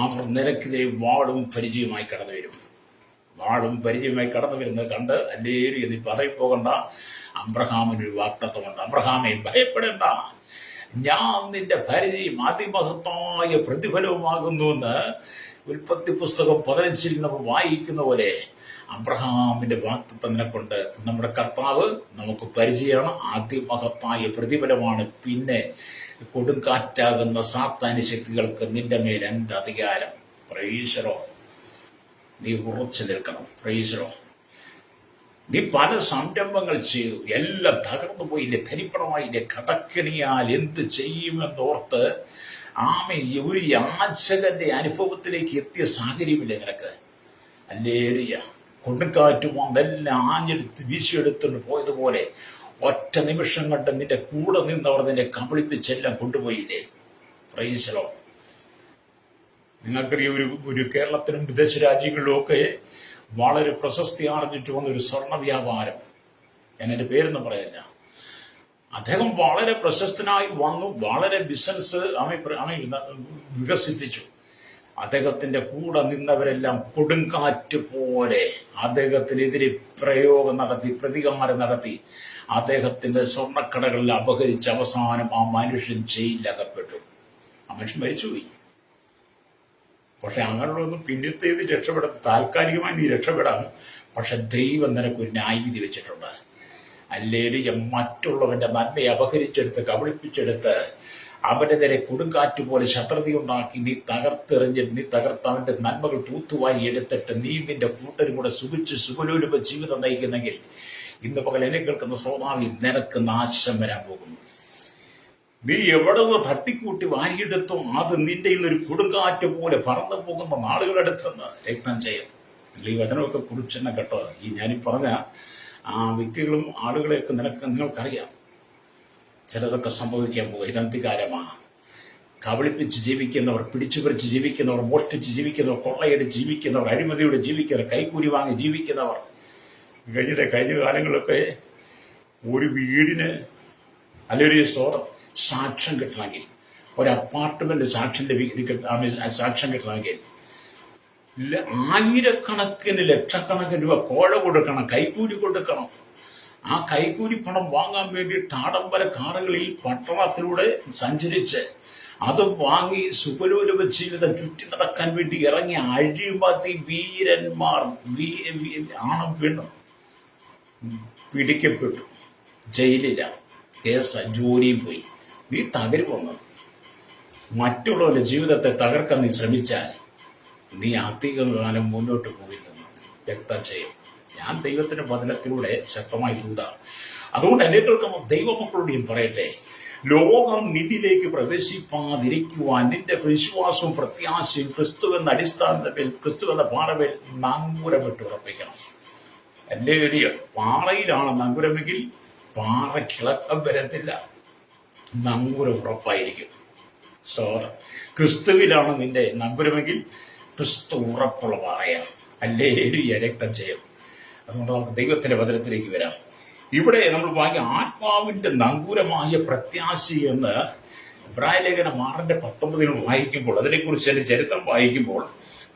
Speaker 1: അവർ നിനക്കെതിരെ വാളും പരിചയമായി കടന്നു വരും. വാളും പരിചയമായി കടന്നു വരുന്നത് കണ്ട് അല്ലേലും ഇത് പറയിപ്പോകണ്ട. അബ്രഹാമിനൊരു വാഗ്ദത്തമുണ്ട്. അബ്രഹാമെ, ഭയപ്പെടേണ്ട, ഞാൻ നിന്റെ പരിചയം അതിമഹത്തായ പ്രതിഫലവുമാകുന്നുവെന്ന് ഉൽപ്പത്തി പുസ്തകം 15 നമ്മൾ വായിക്കുന്ന പോലെ അബ്രഹാമിന്റെ വാഗ്ദത്തം നിനക്കൊണ്ട്. നമ്മുടെ കർത്താവ് നമുക്ക് പരിചയമാണ്, അതിമഹത്തായ പ്രതിഫലമാണ്. പിന്നെ കൊടുങ്കാറ്റാകുന്ന സാത്താന്യ ശക്തികൾക്ക് നിന്റെ മേൽ എന്ത് അധികാരം? പ്രൈസലോ, നീ ഉറച്ചു നിൽക്കണം. പ്രൈസലോ, നീ പല സംരംഭങ്ങൾ ചെയ്തു, എല്ലാം തകർന്നു പോയില്ലേ, ധരിപ്പണമായില്ലേ, കടക്കിണിയാൽ എന്ത് ചെയ്യുമെന്നോർത്ത് ഒരു യാചകന്റെ അനുഭവത്തിലേക്ക് എത്തിയ സാഹചര്യമില്ലേ നിനക്ക്? അല്ലേറിയ കൊടുങ്കാറ്റും അതെല്ലാം ആഞ്ഞെടുത്ത് വീശിയെടുത്തുകൊണ്ട് പോയതുപോലെ ഒറ്റ നിമിഷം കണ്ട് നിന്റെ കൂടെ നിന്നവർ നിന്നെ കബളിപ്പിച്ചെല്ലാം കൊണ്ടുപോയില്ലേ? പ്രൈസലോ, നിങ്ങൾക്കറിയാം, ഒരു കേരളത്തിലും വിദേശ രാജ്യങ്ങളിലും ഒക്കെ വളരെ പ്രശസ്തി ആർജിച്ചു വന്ന ഒരു സ്വർണ്ണ വ്യാപാരം, ഞാൻ എൻ്റെ പേരൊന്നും പറയുന്നില്ല, അദ്ദേഹം വളരെ പ്രശസ്തനായി വന്നു, വളരെ ബിസിനസ് വികസിപ്പിച്ചു. അദ്ദേഹത്തിന്റെ കൂടെ നിന്നവരെല്ലാം കൊടുങ്കാറ്റ് പോലെ അദ്ദേഹത്തിനെതിരെ പ്രയോഗം നടത്തി, പ്രതികാരം നടത്തി, അദ്ദേഹത്തിന്റെ സ്വർണ്ണക്കടകളിൽ അപഹരിച്ച് അവസാനം ആ മനുഷ്യൻ ജയിലിലകപ്പെട്ടു. ആ മനുഷ്യൻ മരിച്ചുപോയി. പക്ഷെ അങ്ങനെയുള്ളൊന്നും പിന്നത്തേത് രക്ഷപ്പെടാത്ത, താൽക്കാലികമായി നീ രക്ഷപ്പെടാം. പക്ഷെ ദൈവം നിനക്കൊരു ന്യായവിധി വെച്ചിട്ടുണ്ട്. അല്ലേലും മറ്റുള്ളവന്റെ നന്മയെ അപഹരിച്ചെടുത്ത് കബളിപ്പിച്ചെടുത്ത് അവന്റെ നേരെ കൊടുങ്കാറ്റ് പോലെ ശത്രുതയുണ്ടാക്കി നീ തകർത്ത് അവന്റെ നന്മകൾ തൂത്തുവാരി എടുത്തിട്ട് നീ നിന്റെ കൂട്ടരും കൂടെ സുഖലോലുപ ജീവിതം നയിക്കുന്നെങ്കിൽ ഇന്ന് പകൽ എന്നെ കേൾക്കുന്ന ശ്രോതാവി, നിനക്ക് നാശം വരാൻ പോകുന്നു. നീ എവിടെ നിന്ന് തട്ടിക്കൂട്ടി വാരിയെടുത്തോ അത് നിന്റെ ഇന്നൊരു കൊടുങ്കാറ്റ് പോലെ പറന്നു പോകുന്ന നാളുകളെടുത്തെന്ന് രക്തം ചെയ്യും. ഈ വചനമൊക്കെ കുറിച്ച് തന്നെ കേട്ടോ. ഈ ഞാനീ പറഞ്ഞ ആ വ്യക്തികളും ആളുകളെയൊക്കെ നിങ്ങൾക്കറിയാം. ചിലതൊക്കെ സംഭവിക്കാൻ പോകും. ഇതന്തികാരമാണ്. കബളിപ്പിച്ച് ജീവിക്കുന്നവർ, പിടിച്ചുപറിച്ച് ജീവിക്കുന്നവർ, മോഷ്ടിച്ച് ജീവിക്കുന്നവർ, കൊള്ളയടിച്ച് ജീവിക്കുന്നവർ, അഴിമതിയോടെ ജീവിക്കുന്നവർ, കൈക്കൂലി വാങ്ങി ജീവിക്കുന്നവർ. കഴിഞ്ഞ കാലങ്ങളൊക്കെ ഒരു വീടിന് അല്ലെങ്കിൽ സാക്ഷ്യം കിട്ടണമെങ്കിൽ, ഒരു അപ്പാർട്ട്മെന്റ് സാക്ഷ്യം കിട്ടണമെങ്കിൽ ആയിരക്കണക്കിന് ലക്ഷക്കണക്കിന് രൂപ കോഴ കൊടുക്കണം, കൈക്കൂലി കൊടുക്കണം. ആ കൈക്കൂലി പണം വാങ്ങാൻ വേണ്ടിയിട്ട് ആഡംബര കാറുകളിൽ പട്ടണത്തിലൂടെ സഞ്ചരിച്ച് അത് വാങ്ങി സുഖലോലുപ ജീവിതം ചുറ്റി നടക്കാൻ വേണ്ടി ഇറങ്ങിയ അഴിമതി വീരന്മാർ ആണും പെണ്ണും പിടിക്കപ്പെട്ടു. ജയിലില കേസ്, ജോലിയും പോയി. നീ തകരുമെന്ന്. മറ്റുള്ളവരുടെ ജീവിതത്തെ തകർക്കാൻ നീ ശ്രമിച്ചാൽ നീ അധികം കാലം മുന്നോട്ട് പോയില്ലെന്ന് വ്യക്തം ചെയ്യും. ഞാൻ ദൈവത്തിന്റെ വചനത്തിലൂടെ ശക്തമായി ദൂതാണ്. അതുകൊണ്ട് എന്നെ കേൾക്കുമ്പോൾ ദൈവമക്കളോടെയും പറയട്ടെ, ലോകം നിന്നിലേക്ക് പ്രവേശിപ്പാതിരിക്കുവാൻ നിന്റെ വിശ്വാസവും പ്രത്യാശയും ക്രിസ്തുവെന്ന അടിസ്ഥാനത്തിൽ, ക്രിസ്തുവെന്ന പാറമേൽ നങ്കൂരമിട്ട് ഉറപ്പിക്കണം. എൻ്റെ വലിയ പാറയിലാണ് നങ്കൂരമെങ്കിൽ പാറക്കിളക്കം വരത്തില്ല, നങ്കൂരം ഉറപ്പായിരിക്കും. സ്തോത്രം. ക്രിസ്തുവിലാണ് നിന്റെ നങ്കൂരമെങ്കിൽ ക്രിസ്തു ഉറപ്പുള്ള പാറയാണ്. ഹല്ലേലൂയ, രക്തം ചെയ്യും. അതുകൊണ്ട് നമുക്ക് ദൈവത്തിന്റെ വചനത്തിലേക്ക് വരാം. ഇവിടെ നമ്മൾ വാങ്ങിയ ആത്മാവിന്റെ നങ്കൂരമായ പ്രത്യാശ എന്ന് ഇബ്രായലേഖനം 6:19 വായിക്കുമ്പോൾ, അതിനെക്കുറിച്ച് എന്റെ ചരിത്രം വായിക്കുമ്പോൾ,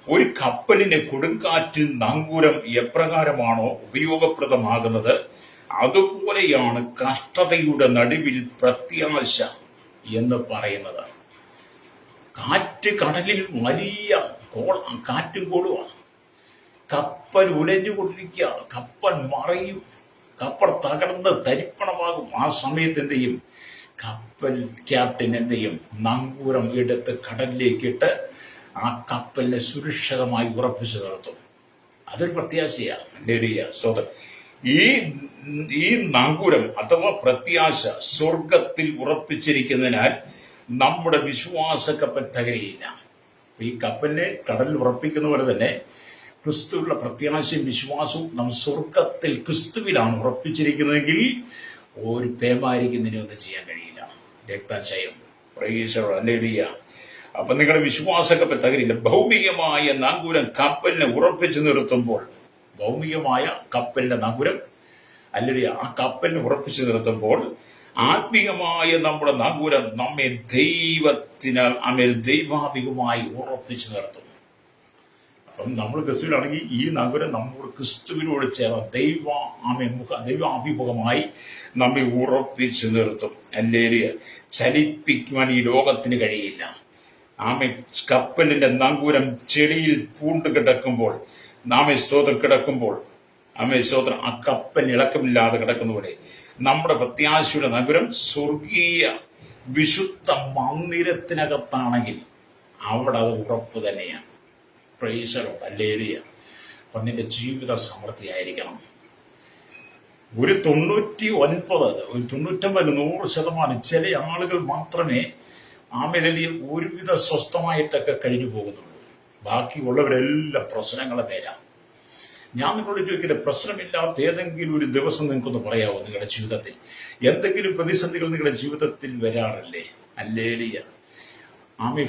Speaker 1: ഒരു കപ്പലിന് കൊടുങ്കാറ്റിൽ നങ്കൂരം എപ്രകാരമാണോ ഉപയോഗപ്രദമാകുന്നത്, അതുപോലെയാണ് കഷ്ടതയുടെ നടുവിൽ പ്രത്യാശ എന്ന് പറയുന്നത്. കാറ്റ് കടലിൽ വലിയ കാറ്റും കോളുമാണ്. കപ്പൽ ഉലഞ്ഞുകൊണ്ടിരിക്കുക, കപ്പൽ മറയും, കപ്പൽ തകർന്ന് തരിപ്പണമാകും. ആ സമയത്ത് എന്ത് ചെയ്യും? കപ്പൽ ക്യാപ്റ്റൻ എന്ത് ചെയ്യും? നങ്കൂരം എടുത്ത് കടലിലേക്കിട്ട് ആ കപ്പലിനെ സുരക്ഷിതമായി ഉറപ്പിച്ചു നിർത്തും. അതൊരു പ്രത്യാശയാണ്. ഹല്ലേലൂയ, സ്തോത്രം. ഈ നങ്കൂരം അഥവാ പ്രത്യാശ സ്വർഗത്തിൽ ഉറപ്പിച്ചിരിക്കുന്നതിനാൽ നമ്മുടെ വിശ്വാസ കപ്പൽ തകരുകയില്ല. ഈ കപ്പലിനെ കടലിൽ ഉറപ്പിക്കുന്ന പോലെ തന്നെ ക്രിസ്തുവിലുള്ള പ്രത്യാശയും വിശ്വാസവും നാം സ്വർഗത്തിൽ ക്രിസ്തുവിലാണ് ഉറപ്പിച്ചിരിക്കുന്നതെങ്കിൽ ഒരു പേമാരിക്കുന്നതിനൊന്നും ചെയ്യാൻ കഴിയില്ല. രക്തചയം പ്രേക്ഷകർ. അപ്പൊ നിങ്ങളുടെ വിശ്വാസ കപ്പൽ തകരില്ല. ഭൗമികമായ നങ്കൂരം കപ്പലിനെ ഉറപ്പിച്ചു നിർത്തുമ്പോൾ, ഭൗമികമായ കപ്പലിന്റെ നങ്കൂരം അല്ലെങ്കിൽ ആ കപ്പലിനെ ഉറപ്പിച്ചു നിർത്തുമ്പോൾ, ആത്മീയമായ നമ്മുടെ നങ്കൂരം നമ്മെ ദൈവത്തിനാൽ ദൈവാത്മികമായി ഉറപ്പിച്ചു നിർത്തും. അപ്പം നമ്മൾ ക്രിസ്തുവിലാണെങ്കിൽ ഈ നഗരം നമ്മോട് ക്രിസ്തുവിനോട് ചേർന്ന് ദൈവാഭിമുഖമായി നമ്മെ ഉറപ്പിച്ചു നിർത്തും. ഹല്ലേലൂയ. ചലിപ്പിക്കുവാൻ ഈ ലോകത്തിന് കഴിയില്ല. കപ്പലിന്റെ നങ്കൂരം ചെളിയിൽ പൂണ്ട് കിടക്കുമ്പോൾ, സ്തോത്രം കിടക്കുമ്പോൾ, സ്തോത്രം ആ കപ്പൽ ഇളക്കമില്ലാതെ കിടക്കുന്ന പോലെ നമ്മുടെ പ്രത്യാശയുടെ നഗരം സ്വർഗീയ വിശുദ്ധ മന്ദിരത്തിനകത്താണെങ്കിൽ അവിടെ അത് ഉറപ്പ് തന്നെയാണ്. പ്രൈസലോ, ഹല്ലേലൂയ. അപ്പൊ നിന്റെ ജീവിത സമൃദ്ധിയായിരിക്കണം. ഒരു 99, 99-100% ചില ആളുകൾ മാത്രമേ ഒരുവിധ സ്വസ്ഥമായിട്ടൊക്കെ കഴിഞ്ഞു പോകുന്നുള്ളൂ. ബാക്കിയുള്ളവരെല്ലാം പ്രശ്നങ്ങളെ പേരാ. ഞാൻ നിങ്ങളോട് ചോദിക്കട്ടെ, പ്രശ്നമില്ലാത്ത ഏതെങ്കിലും ഒരു ദിവസം നിങ്ങൾക്കൊന്ന് പറയാമോ? നിങ്ങളുടെ ജീവിതത്തിൽ എന്തെങ്കിലും പ്രതിസന്ധികൾ നിങ്ങളുടെ ജീവിതത്തിൽ വരാറില്ലേ? ഹല്ലേലൂയ.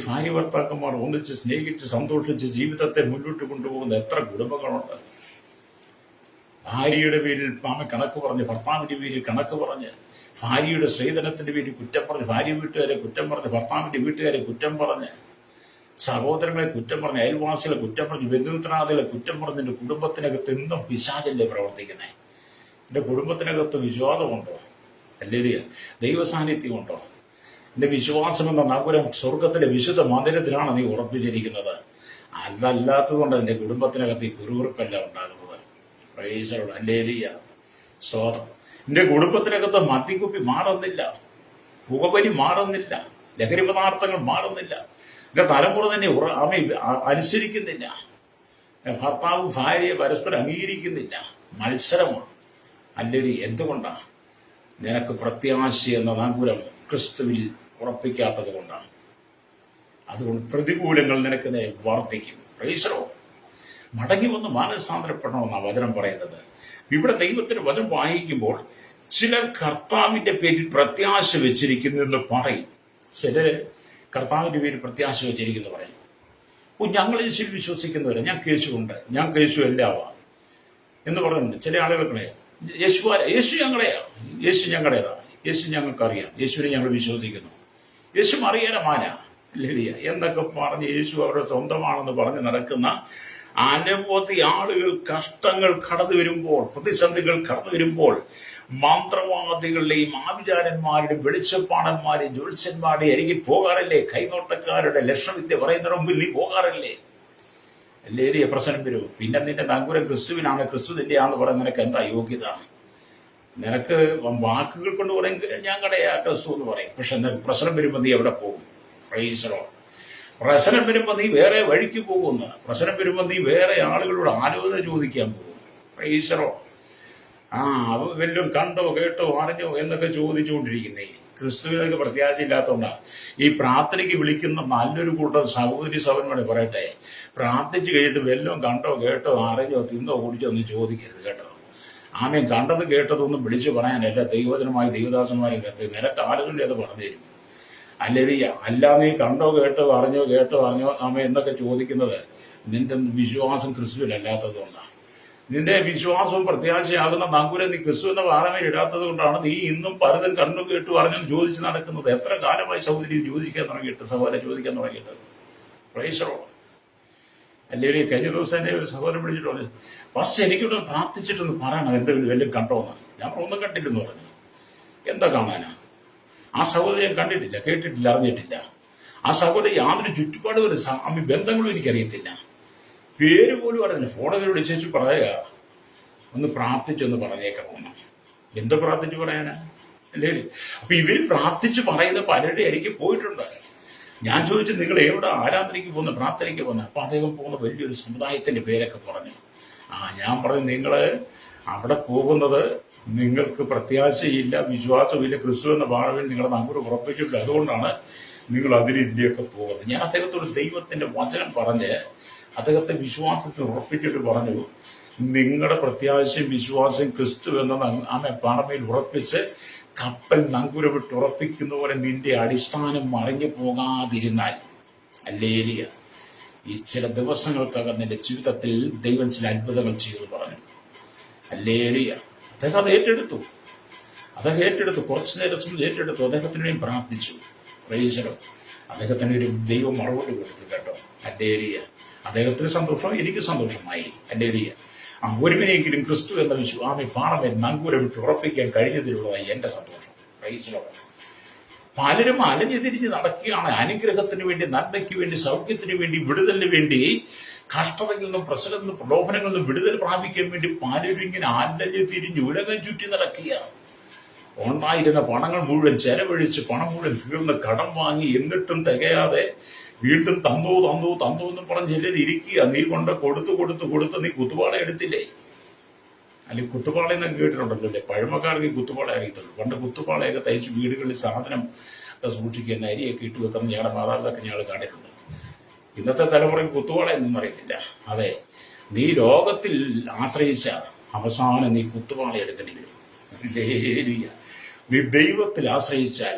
Speaker 1: ഭാര്യ ഭർത്താക്കന്മാർ ഒന്നിച്ച് സ്നേഹിച്ച് സന്തോഷിച്ച് ജീവിതത്തെ മുന്നോട്ട് കൊണ്ടുപോകുന്ന എത്ര കുടുംബങ്ങളുണ്ട്. ഭാര്യയുടെ പേരിൽ കണക്ക് പറഞ്ഞ്, ഭർത്താവിന്റെ പേരിൽ കണക്ക് പറഞ്ഞ്, ഭാര്യയുടെ സ്ത്രീധനത്തിന്റെ പേരിൽ കുറ്റം പറഞ്ഞ്, ഭാര്യ വീട്ടുകാരെ കുറ്റം പറഞ്ഞ്, ഭർത്താവിന്റെ വീട്ടുകാരെ കുറ്റം പറഞ്ഞ്, സഹോദരങ്ങളെ കുറ്റം പറഞ്ഞ്, അയൽവാസികളെ കുറ്റം പറഞ്ഞ്, ബന്ധുമിത്രാദികളെ കുറ്റം പറഞ്ഞ്, നിന്റെ കുടുംബത്തിനകത്ത് എന്നും പിശാചല്ലേ പ്രവർത്തിക്കുന്നത്? നിന്റെ കുടുംബത്തിനകത്ത് വിശ്വാസമുണ്ടോ? ഹല്ലേലൂയ. ദൈവസാന്നിധ്യമുണ്ടോ? നിന്റെ വിശ്വാസം എന്ന നഗരം സ്വർഗത്തിലെ വിശുദ്ധ മന്ദിരത്തിലാണ് നീ ഉറപ്പിച്ചിരിക്കുന്നത്. അതല്ലാത്തതുകൊണ്ട് നിന്റെ കുടുംബത്തിനകത്ത് ഈ കുറുകുറുപ്പല്ല ഉണ്ടാകുന്നത്. പ്രൈസലോട്, ഹല്ലേലൂയ, സ്തോത്രം. നിന്റെ കുടുംബത്തിനകത്ത് മദ്യക്കുപ്പി മാറുന്നില്ല, പുകവലി മാറുന്നില്ല, ലഹരി പദാർത്ഥങ്ങൾ മാറുന്നില്ല, നിന്റെ തലമുറ തന്നെ അനുസരിക്കുന്നില്ല, ഭർത്താവും ഭാര്യയെ പരസ്പരം അംഗീകരിക്കുന്നില്ല, മത്സരമാണ്. അല്ലെങ്കിൽ എന്തുകൊണ്ടാണ്? നിനക്ക് പ്രത്യാശ എന്ന നങ്കൂരം ക്രിസ്തുവിൽ ഉറപ്പിക്കാത്തത് കൊണ്ടാണ്. അതുകൊണ്ട് പ്രതികൂലങ്ങൾ നിനക്ക് വർദ്ധിക്കും. പ്രൈസലോ, മടങ്ങി വന്ന് മാനസാന്തരപ്പെടണമെന്നാണ് വചനം പറയുന്നത്. ഇവിടെ ദൈവത്തിന്റെ വചനം വായിക്കുമ്പോൾ ചിലർ കർത്താവിന്റെ പേരിൽ പ്രത്യാശ വെച്ചിരിക്കുന്നു എന്ന് പറയും. ചിലര് കർത്താവിന്റെ പേരിൽ പ്രത്യാശ വെച്ചിരിക്കുന്നു പറയും. ഞങ്ങൾ യേശുവിൽ വിശ്വസിക്കുന്നവരെ, ഞാൻ കേശുണ്ട്, ഞാൻ കേശു എല്ലാവാം എന്ന് പറയുന്നുണ്ട്. ചില ആളുകളെ യേശു ഞങ്ങളെയാ, യേശു ഞങ്ങളുടേതാ, യേശു ഞങ്ങൾക്കറിയാം, യേശുവിനെ ഞങ്ങൾ വിശ്വസിക്കുന്നു, യേശു അറിയാനമാനാ ലലിയ എന്നൊക്കെ പറഞ്ഞ് യേശു അവരുടെ സ്വന്തമാണെന്ന് പറഞ്ഞ് നടക്കുന്ന അനവധി ആളുകൾ കഷ്ടങ്ങൾ കടന്നു വരുമ്പോൾ, പ്രതിസന്ധികൾ കടന്നു വരുമ്പോൾ മന്ത്രവാദികളുടെയും ആഭിചാരന്മാരുടെയും വെളിച്ചപ്പാടന്മാരെയും ജ്യോത്സ്യന്മാരുടെയും അരികിൽ പോകാറില്ലേ? കൈനോട്ടക്കാരുടെ ലക്ഷവിദ്യ പറയുന്നതിന് മുമ്പിൽ നീ പോകാറില്ലേ? എല്ലാവരും പ്രശ്നം വരും. പിന്നെ നിന്റെ നങ്കൂരം ക്രിസ്തുവിനാണ്, ക്രിസ്തു നിന്റെയാണെന്ന് പറയാൻ നിനക്ക് എന്താ യോഗ്യത? നിനക്ക് വാക്കുകൾ കൊണ്ട് പറയും ഞാൻ കടയാ ക്രിസ്തു എന്ന് പറയും. പക്ഷെ പ്രശ്നം വരുമ്പോൾ നീ എവിടെ പോകും? പ്രൈസറോ. പ്രശ്നം വരുമ്പോൾ നീ വേറെ വഴിക്ക് പോകുന്നു. പ്രശ്നം വരുമ്പോൾ നീ വേറെ ആളുകളോട് ആലോചന ചോദിക്കാൻ പോകും. പ്രൈസറോ. വല്ലതും കണ്ടോ കേട്ടോ അറിഞ്ഞോ എന്നൊക്കെ ചോദിച്ചുകൊണ്ടിരിക്കുന്നേ. ക്രിസ്തുവിനൊക്കെ പ്രത്യാശയില്ലാത്തതുകൊണ്ടാണ്. ഈ പ്രാർത്ഥനയ്ക്ക് വിളിക്കുന്ന നല്ലൊരു കൂട്ടം സഹോദരി സഹോദരന്മാരെ പറയട്ടെ, പ്രാർത്ഥിച്ചു കഴിഞ്ഞിട്ട് വല്ലതും കണ്ടോ കേട്ടോ അറിഞ്ഞോ തിന്നോ കുടിച്ചോ ഒന്നും ചോദിക്കരുത് കേട്ടോ. ആമേൻ. കണ്ടത് കേട്ടതൊന്നും വിളിച്ചു പറയാനല്ല ദൈവജനമായി ദൈവദാസന്മാരെ കത്ത് നിനക്ക് ആളുകളുടെ അത് പറഞ്ഞു തരും. അല്ല നീ കണ്ടോ കേട്ടോ അറിഞ്ഞോ ആമ എന്നൊക്കെ ചോദിക്കുന്നത് നിന്റെ വിശ്വാസം ക്രിസ്തുവിലല്ലാത്തത് കൊണ്ടാണ്. നിന്റെ വിശ്വാസവും പ്രത്യാശയാകുന്ന നങ്കൂരം നീ ക്രിസ്തു എന്ന വാറമേൽ ഇടാത്തത് കൊണ്ടാണ് നീ ഇന്നും പലതും കണ്ടും കേട്ടു അറിഞ്ഞും ചോദിച്ച് നടക്കുന്നത്. എത്ര കാലമായി സഹോദരി ചോദിക്കാൻ തുടങ്ങിയിട്ട്, സഹോദരൻ ചോദിക്കാൻ തുടങ്ങിയിട്ട്. പ്രൈസറോ. അല്ലെങ്കിൽ കഴിഞ്ഞ ദിവസം എന്നെ ഒരു സഹോദരൻ വിളിച്ചിട്ട് പറഞ്ഞു, ബസ് എനിക്കിവിടെ പ്രാർത്ഥിച്ചിട്ടൊന്ന് പറയണം എന്തെങ്കിലും വല്ലതും കണ്ടോന്ന്. ഞാൻ ഒന്നും കണ്ടില്ലെന്ന് പറഞ്ഞു. എന്താ കാണാനാ? ആ സഹോദരി ഞാൻ കണ്ടിട്ടില്ല, കേട്ടിട്ടില്ല, അറിഞ്ഞിട്ടില്ല. ആ സഹോദരി യാതൊരു ചുറ്റുപാടും ഒരു ബന്ധങ്ങളും എനിക്കറിയത്തില്ല, പേര് പോലും അറിയില്ല. ഫോണുകൾ വിളിച്ചു പറയുക ഒന്ന് പ്രാർത്ഥിച്ചൊന്ന് പറഞ്ഞേക്കണമെന്ന്. എന്ത് പ്രാർത്ഥിച്ചു പറയാനാ? അല്ലേ? അപ്പൊ ഇവര് പ്രാർത്ഥിച്ചു പറയുന്ന പലരുടെ ഇടയ്ക്ക് പോയിട്ടുണ്ട്. ഞാൻ ചോദിച്ചു നിങ്ങൾ എവിടെ ആരാധനയ്ക്ക് പോകുന്ന, പ്രാർത്ഥനയ്ക്ക് പോകുന്ന? അപ്പൊ അദ്ദേഹം പോകുന്ന വലിയൊരു സമുദായത്തിന്റെ പേരൊക്കെ പറഞ്ഞു. ഞാൻ പറഞ്ഞു നിങ്ങള് അവിടെ പോകുന്നത് നിങ്ങൾക്ക് പ്രത്യാശയില്ല, വിശ്വാസമില്ല, ക്രിസ്തു എന്ന ഭാവത്തിൽ നിങ്ങളുടെ നങ്കൂരം ഉറപ്പിച്ചിട്ടില്ല, അതുകൊണ്ടാണ് നിങ്ങൾ അതിനെതിരെയൊക്കെ പോകുന്നത്. ഞാൻ അദ്ദേഹത്തോട് ദൈവത്തിന്റെ വചനം പറഞ്ഞ് അദ്ദേഹത്തെ വിശ്വാസത്തിൽ ഉറപ്പിച്ചിട്ട് പറഞ്ഞു, നിങ്ങളുടെ പ്രത്യാശയും വിശ്വാസവും ക്രിസ്തു എന്ന പാറമേൽ ഉറപ്പിച്ച് കപ്പൽ നങ്കൂരം വിട്ട് ഉറപ്പിക്കുന്ന പോലെ നിന്റെ അടിസ്ഥാനം മറിഞ്ഞു പോകാതിരുന്നാൽ, അല്ലേലിയ, ഈ ചില ദിവസങ്ങൾക്കകം നിന്റെ ജീവിതത്തിൽ ദൈവം ചില അത്ഭുതങ്ങൾ ചെയ്തു പറഞ്ഞു. അല്ലേലിയ. അദ്ദേഹം അത് ഏറ്റെടുത്തു. കുറച്ചു നേരം ഏറ്റെടുത്തു. അദ്ദേഹത്തിന് വേണ്ടി പ്രാർത്ഥിച്ചു. പ്രൈസലോ. അദ്ദേഹത്തിന് ഒരു ദൈവം മറുപടി കൊടുത്തു കേട്ടോ. അല്ലേലിയ. അദ്ദേഹത്തിന് സന്തോഷം, എനിക്ക് സന്തോഷമായി. അല്ലേലിയ. ഒരുവനെങ്കിലും ക്രിസ്തു എന്ന വിശ്വാമി പാറമേൽ നങ്കൂരം വിട്ട് ഉറപ്പിക്കാൻ കഴിഞ്ഞതിലുള്ളതായി എന്റെ സന്തോഷം. പ്രൈസലോ. പലരും അലഞ്ഞു തിരിഞ്ഞ് നടക്കുകയാണ് അനുഗ്രഹത്തിന് വേണ്ടി, നന്മയ്ക്ക് വേണ്ടി, സൗഖ്യത്തിന് വേണ്ടി, വിടുതലിന് വേണ്ടി. കഷ്ടതയിൽ നിന്നും പ്രശ്നത്തിൽ നിന്നും പ്രലോഭനങ്ങളിൽ നിന്നും വിടുതൽ പ്രാപിക്കാൻ വേണ്ടി പലരും ഇങ്ങനെ അലഞ്ഞു തിരിഞ്ഞ് ഉലകം ചുറ്റി നടക്കുക. ഉണ്ടായിരുന്ന പണങ്ങൾ മുഴുവൻ ചെലവഴിച്ച് പണം മുഴുവൻ തീർന്ന് കടം വാങ്ങി, എന്നിട്ടും തികയാതെ വീണ്ടും തന്നോ എന്നും പറഞ്ഞ് ചിലർ ഇരിക്കുക. നീ കൊണ്ട് കൊടുത്ത് നീ കുത്തുപാള എടുത്തില്ലേ? അല്ലെങ്കിൽ കുത്തുപാള എന്നൊക്കെ കേട്ടിട്ടുണ്ടല്ലോ അല്ലേ? പഴമക്കാർക്ക് ഈ കുത്തുപാള അറിയത്തുള്ളൂ. പണ്ട് കുത്തുപാളയൊക്കെ തയ്ച്ച് വീടുകളിൽ സാധനം ഒക്കെ സൂക്ഷിക്കുന്ന അരിയൊക്കെ ഇട്ട് വെക്കുന്ന ഞങ്ങളുടെ മാതാപിതാക്കൾ ഞങ്ങൾ കണ്ടിട്ടുണ്ട്. ഇന്നത്തെ തലമുറയ്ക്ക് കുത്തുപാള എന്നൊന്നും അറിയത്തില്ല. അതെ, നീ ലോകത്തിൽ ആശ്രയിച്ച അവസാനം നീ കുത്തുപാള എടുക്കേണ്ടി വരും. നീ ദൈവത്തിൽ ആശ്രയിച്ചാൽ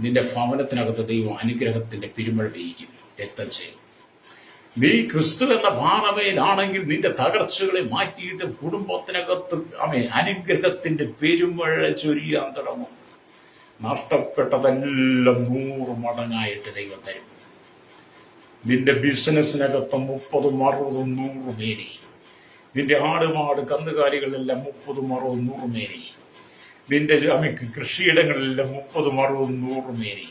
Speaker 1: നിന്റെ ഭവനത്തിനകത്ത് ദൈവം അനുഗ്രഹത്തിന്റെ പെരുമഴ പെയ്യിക്കും, രക്തം ചെയ്യും. നീ ക്രിസ്തു എന്ന പാറമേലാണെങ്കിൽ നിന്റെ തകർച്ചകളെ മാറ്റിയിട്ട് കുടുംബത്തിനകത്ത് അനുഗ്രഹത്തിന്റെ പെരുമഴ ചൊരിയാൻ തുടങ്ങും. നഷ്ടപ്പെട്ടതെല്ലാം 100 മടങ്ങായിട്ട് ദൈവം തരും. നിന്റെ ബിസിനസ്സിനകത്ത് 30, 60, 100 മേനി. നിന്റെ ആടുമാട് കന്നുകാലികളെല്ലാം 30, 60, 100 മേനി. നിന്റെ കൃഷിയിടങ്ങളിലെല്ലാം 30, 60, 100 മേനി.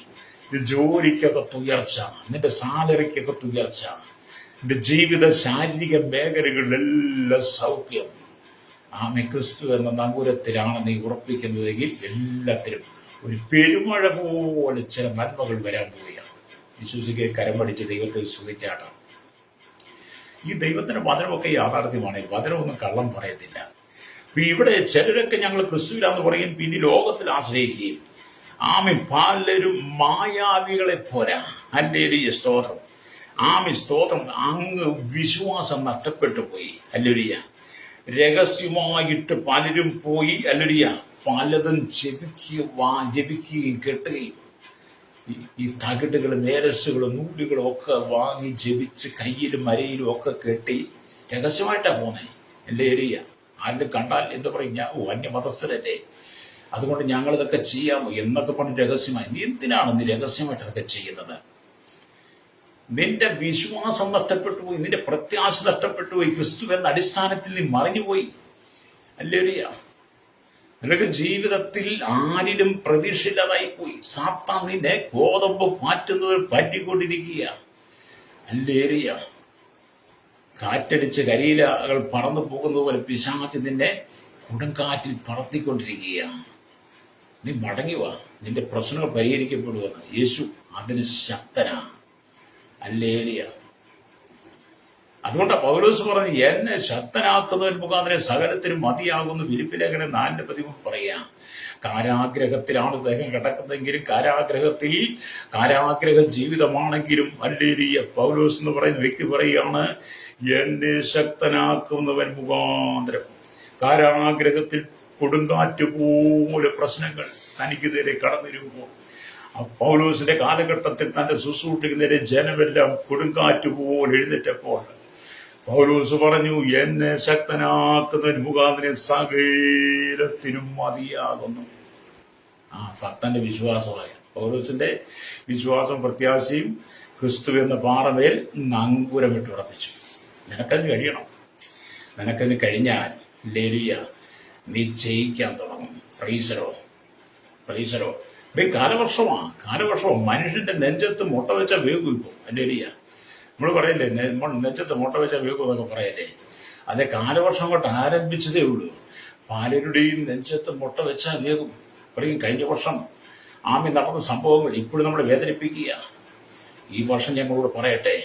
Speaker 1: ജോലിക്കകത്ത് ഉയർച്ച, നിന്റെ സാലറിക്കകത്ത് ഉയർച്ച, നിന്റെ ജീവിത ശാരീരിക മേഖലകളിലെല്ലാം സൗഖ്യം. ക്രിസ്തു എന്ന നങ്കൂരത്തിലാണ് നീ ഉറപ്പിക്കുന്നതെങ്കിൽ എല്ലാത്തിലും ഒരു പെരുമഴ പോലെ ചില നന്മകൾ വരാൻ പോവുകയാണ്. വിശ്വസിക്കുക, കരം പഠിച്ച് ദൈവത്തെ സ്തുതിച്ചാട്ടാം. ഈ ദൈവത്തിന്റെ വചനമൊക്കെ യാഥാർത്ഥ്യമാണ്. വചനമൊന്നും കള്ളം പറയത്തില്ല. ഇവിടെ ചിലരൊക്കെ ഞങ്ങൾ ക്രിസ്തുവിലാന്ന് പറയും, പിന്നെ ലോകത്തിൽ ആശ്രയിക്കുകയും. പലരും മായാവികളെ പോരാ. ഹല്ലേലൂയ, സ്തോത്രം. സ്തോത്രം. അങ്ങ് വിശ്വാസം നഷ്ടപ്പെട്ടു പോയി. ഹല്ലേലൂയ. രഹസ്യമായിട്ട് പലരും പോയി. ഹല്ലേലൂയ. പലതും ജപിക്കുകയും കെട്ടുകയും ഈ തകിടുകളും നേരസുകളും നൂലുകളും ഒക്കെ വാങ്ങി ജപിച്ച് കയ്യിലും മരയിലും ഒക്കെ കെട്ടി രഹസ്യമായിട്ടാ പോന്നെ. ഹല്ലേലൂയ. ആരും കണ്ടാൽ എന്താ പറയും, ഞാൻ അന്യമതസ്ഥരല്ലേ, അതുകൊണ്ട് ഞങ്ങൾ ഇതൊക്കെ ചെയ്യാമോ എന്നൊക്കെ പറഞ്ഞ് രഹസ്യമായി. നീ എന്തിനാണ് നീ രഹസ്യമായിട്ട് ഇതൊക്കെ ചെയ്യുന്നത്? നിന്റെ വിശ്വാസം നഷ്ടപ്പെട്ടു പോയി, നിന്റെ പ്രത്യാശ നഷ്ടപ്പെട്ടു പോയി, ക്രിസ്തു എന്ന അടിസ്ഥാനത്തിൽ നീ മറിഞ്ഞുപോയി. ഹല്ലേലൂയ. നിനക്ക് ജീവിതത്തിൽ ആരിലും പ്രതീക്ഷയില്ലാതായി പോയി. സാത്താൻ നിന്നെ ഗോതമ്പ് മാറ്റുന്നത് പറ്റിക്കൊണ്ടിരിക്കുക. അല്ലേറിയ കാറ്റടിച്ച് കരിയിലകൾ പറന്നു പോകുന്നത് പോലെ പിശാച് നിന്നെ കൊടുങ്കാറ്റിൽ പറത്തിക്കൊണ്ടിരിക്കുക. നീ മടങ്ങി വാ, നിന്റെ പ്രശ്നങ്ങൾ പരിഹരിക്കപ്പെടുമെന്ന്. യേശു അതിന് ശക്തനാ. അല്ലേറിയ അതുകൊണ്ട് പൗലോസ് പറഞ്ഞു, എന്നെ ശക്തനാക്കുന്നവൻ മുഖാന്തരം സകലത്തിനും മതിയാകുന്നു. ഫിലിപ്പിലേഖനം 4:13 പറയാ. കാരാഗ്രഹത്തിലാണ് അദ്ദേഹം കിടക്കുന്നതെങ്കിലും കാരാഗ്രഹ ജീവിതമാണെങ്കിലും അല്ലേരിയ പൗലോസ് എന്ന് പറയുന്ന വ്യക്തി പറയുകയാണ്, എന്നെ ശക്തനാക്കുന്നവൻ മുഖാന്തരം. കാരാഗ്രഹത്തിൽ കൊടുങ്കാറ്റ് പോലെ പ്രശ്നങ്ങൾ തനിക്കെതിരെ കടന്നിരുമ്പോൾ പൗലോസിന്റെ കാലഘട്ടത്തിൽ തന്റെ ശുശ്രൂഷയ്ക്കെതിരെ ജനമെല്ലാം കൊടുങ്കാറ്റ് പോലെ എഴുന്നേറ്റപ്പോൾ പൗലോസ് പറഞ്ഞു, എന്നെ ശക്തനാക്കുന്നവൻ മുഖാന്തരം സകലത്തിനും മതിയാകുന്നു. ഭക്തന്റെ വിശ്വാസമായ പൗലോസിന്റെ വിശ്വാസം പ്രത്യാശയും ക്രിസ്തു എന്ന പാറമേൽ നങ്കൂരമിട്ട് ഉറപ്പിച്ചു. നിനക്കതിന് കഴിയണം. നിനക്കതിന് കഴിഞ്ഞാൽ ലേലിയ നീ ജയിക്കാൻ തുടങ്ങും. പ്രൈസരോ കാലവർഷമാണ്. മനുഷ്യന്റെ നെഞ്ചത്ത് മുട്ട വെച്ച വേഗം ഇപ്പം ലേലിയ നമ്മൾ പറയല്ലേ, നെഞ്ചത്ത് മുട്ട വെച്ച വേഗം എന്നൊക്കെ പറയല്ലേ. അതേ കാലവർഷം കൊണ്ട് ആരംഭിച്ചതേ ഉള്ളൂ. പലരുടെയും നെഞ്ചത്ത് മുട്ട വെച്ച വേഗം പറയും. കഴിഞ്ഞ വർഷം നടന്ന സംഭവങ്ങൾ ഇപ്പോഴും നമ്മളെ വേദനിപ്പിക്കുക. ഈ വർഷം ഞങ്ങളോട് പറയട്ടെ,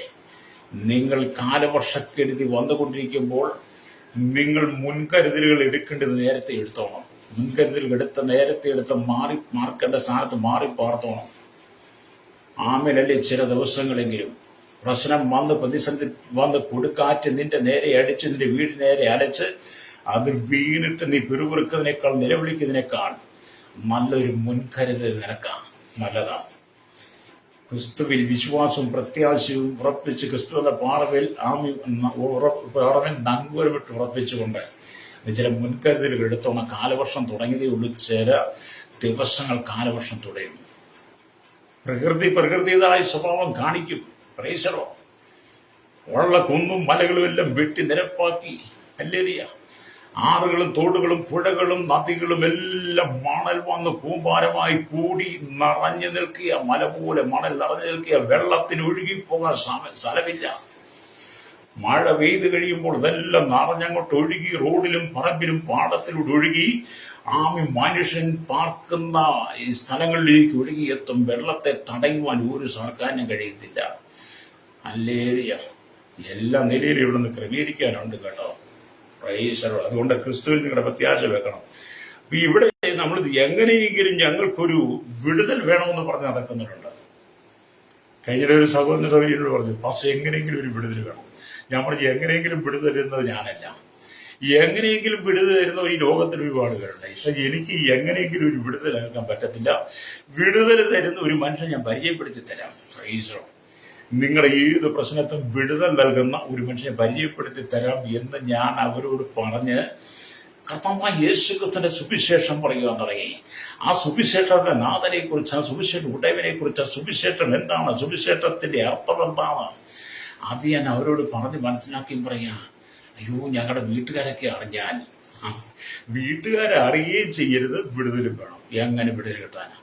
Speaker 1: നിങ്ങൾ കാലവർഷക്കെടുതി വന്നുകൊണ്ടിരിക്കുമ്പോൾ നിങ്ങൾ മുൻകരുതലുകൾ എടുക്കേണ്ടത് നേരത്തെ എടുത്തോണം. മുൻകരുതലുകൾ നേരത്തെ എടുത്ത് മാർക്കേണ്ട സ്ഥാനത്ത് പാർത്തോണം. ആമേലല്ലേ ചില ദിവസങ്ങളെങ്കിലും പ്രശ്നം വന്ന് പ്രതിസന്ധി വന്ന് കൊടുക്കാറ്റ് നിന്റെ നേരെ അടിച്ച് നിന്റെ വീട് നേരെ അലച്ച് അത് വീണിട്ട് നീ പിറുപിറുക്കുന്നതിനേക്കാൾ നിലവിളിക്കുന്നതിനേക്കാൾ നല്ലൊരു മുൻകരുതൽ നിനക്കാണ്. നല്ലതാണ്. ക്രിസ്തുവിൽ വിശ്വാസവും പ്രത്യാശയും ഉറപ്പിച്ച് ക്രിസ്തു എന്ന പാറവിൽ നങ്കൂരമിട്ട് ഉറപ്പിച്ചുകൊണ്ട് ചില മുൻകരുതലുകൾ എടുത്തോണം. കാലവർഷം തുടങ്ങിയതേ ഉള്ളൂ. ചില ദിവസങ്ങൾ കാലവർഷം തുടരും. പ്രകൃതിയുടേതായ സ്വഭാവം കാണിക്കും. പ്രൈസറോ ഉള്ള കുന്നും മലകളും എല്ലാം വെട്ടി നിരപ്പാക്കി. അല്ലേരിയ ആറുകളും തോടുകളും പുഴകളും നദികളും എല്ലാം മണൽ വന്ന് കൂമ്പാരമായി കൂടി നിറഞ്ഞു നിൽക്കുക. മല പോലെ മണൽ നിറഞ്ഞു നിൽക്കുക. വെള്ളത്തിന് ഒഴുകിപ്പോകാൻ സ്ഥലമില്ല. മഴ പെയ്ത് കഴിയുമ്പോൾ ഇതെല്ലാം നിറഞ്ഞങ്ങോട്ട് ഒഴുകി റോഡിലും പറമ്പിലും പാടത്തിലൂടെ ഒഴുകി മനുഷ്യൻ പാർക്കുന്ന ഈ സ്ഥലങ്ങളിലേക്ക് ഒഴുകിയെത്തും. വെള്ളത്തെ തടയുവാൻ ഒരു സർക്കാരിനും കഴിയത്തില്ല. അല്ലേരിയ എല്ലാ നിലയിലും ഇവിടെ നിന്ന് ക്രമീകരിക്കാനുണ്ട് കേട്ടോ. പ്രൈസറോ അതുകൊണ്ട് ക്രിസ്തുവിൽ നിങ്ങളുടെ പ്രത്യാശ വെക്കണം. അപ്പൊ ഇവിടെ നമ്മൾ എങ്ങനെയെങ്കിലും ഞങ്ങൾക്കൊരു വിടുതൽ വേണമെന്ന് പറഞ്ഞ് നടക്കുന്നുണ്ട്. കഴിഞ്ഞ ഒരു സഹോദരനോട് പറഞ്ഞു, പക്ഷെ എങ്ങനെയെങ്കിലും ഒരു വിടുതൽ വേണം. ഞാൻ പറഞ്ഞു, എങ്ങനെയെങ്കിലും വിടുതൽ തരുന്നത് ഞാനല്ല. എങ്ങനെയെങ്കിലും വിടുതൽ തരുന്നവർ ഈ ലോകത്തിൽ ഒരുപാട് പേരുണ്ട്. പക്ഷെ എനിക്ക് എങ്ങനെയെങ്കിലും ഒരു വിടുതൽ നൽകാൻ പറ്റത്തില്ല. വിടുതൽ തരുന്ന ഒരു മനുഷ്യൻ ഞാൻ പരിചയപ്പെടുത്തി തരാം. പ്രൈസറോ നിങ്ങളുടെ ഏത് പ്രശ്നത്തും വിടുതൽ നൽകുന്ന ഒരു മനുഷ്യനെ പരിചയപ്പെടുത്തി തരാം എന്ന് ഞാൻ അവരോട് പറഞ്ഞ് കർത്താവായ യേശുക്രിസ്തുവിന്റെ സുവിശേഷം പറയുവാൻ തുടങ്ങി. ആ സുവിശേഷത്തിന്റെ നാഥനെ കുറിച്ച്, ആ സുവിശേഷ ഉടയവനെ കുറിച്ച്, ആ സുവിശേഷം എന്താണ്, സുവിശേഷത്തിന്റെ അർത്ഥം എന്താണ്, അത് ഞാൻ അവരോട് പറഞ്ഞ് മനസ്സിലാക്കി പറയാ. അയ്യോ, ഞങ്ങളുടെ വീട്ടുകാരൊക്കെ അറിഞ്ഞാൽ, വീട്ടുകാരെ അറിയുകയും ചെയ്യരുത്, വിടുതലും വേണം. എങ്ങനെ വിടുതൽ കിട്ടാനാ?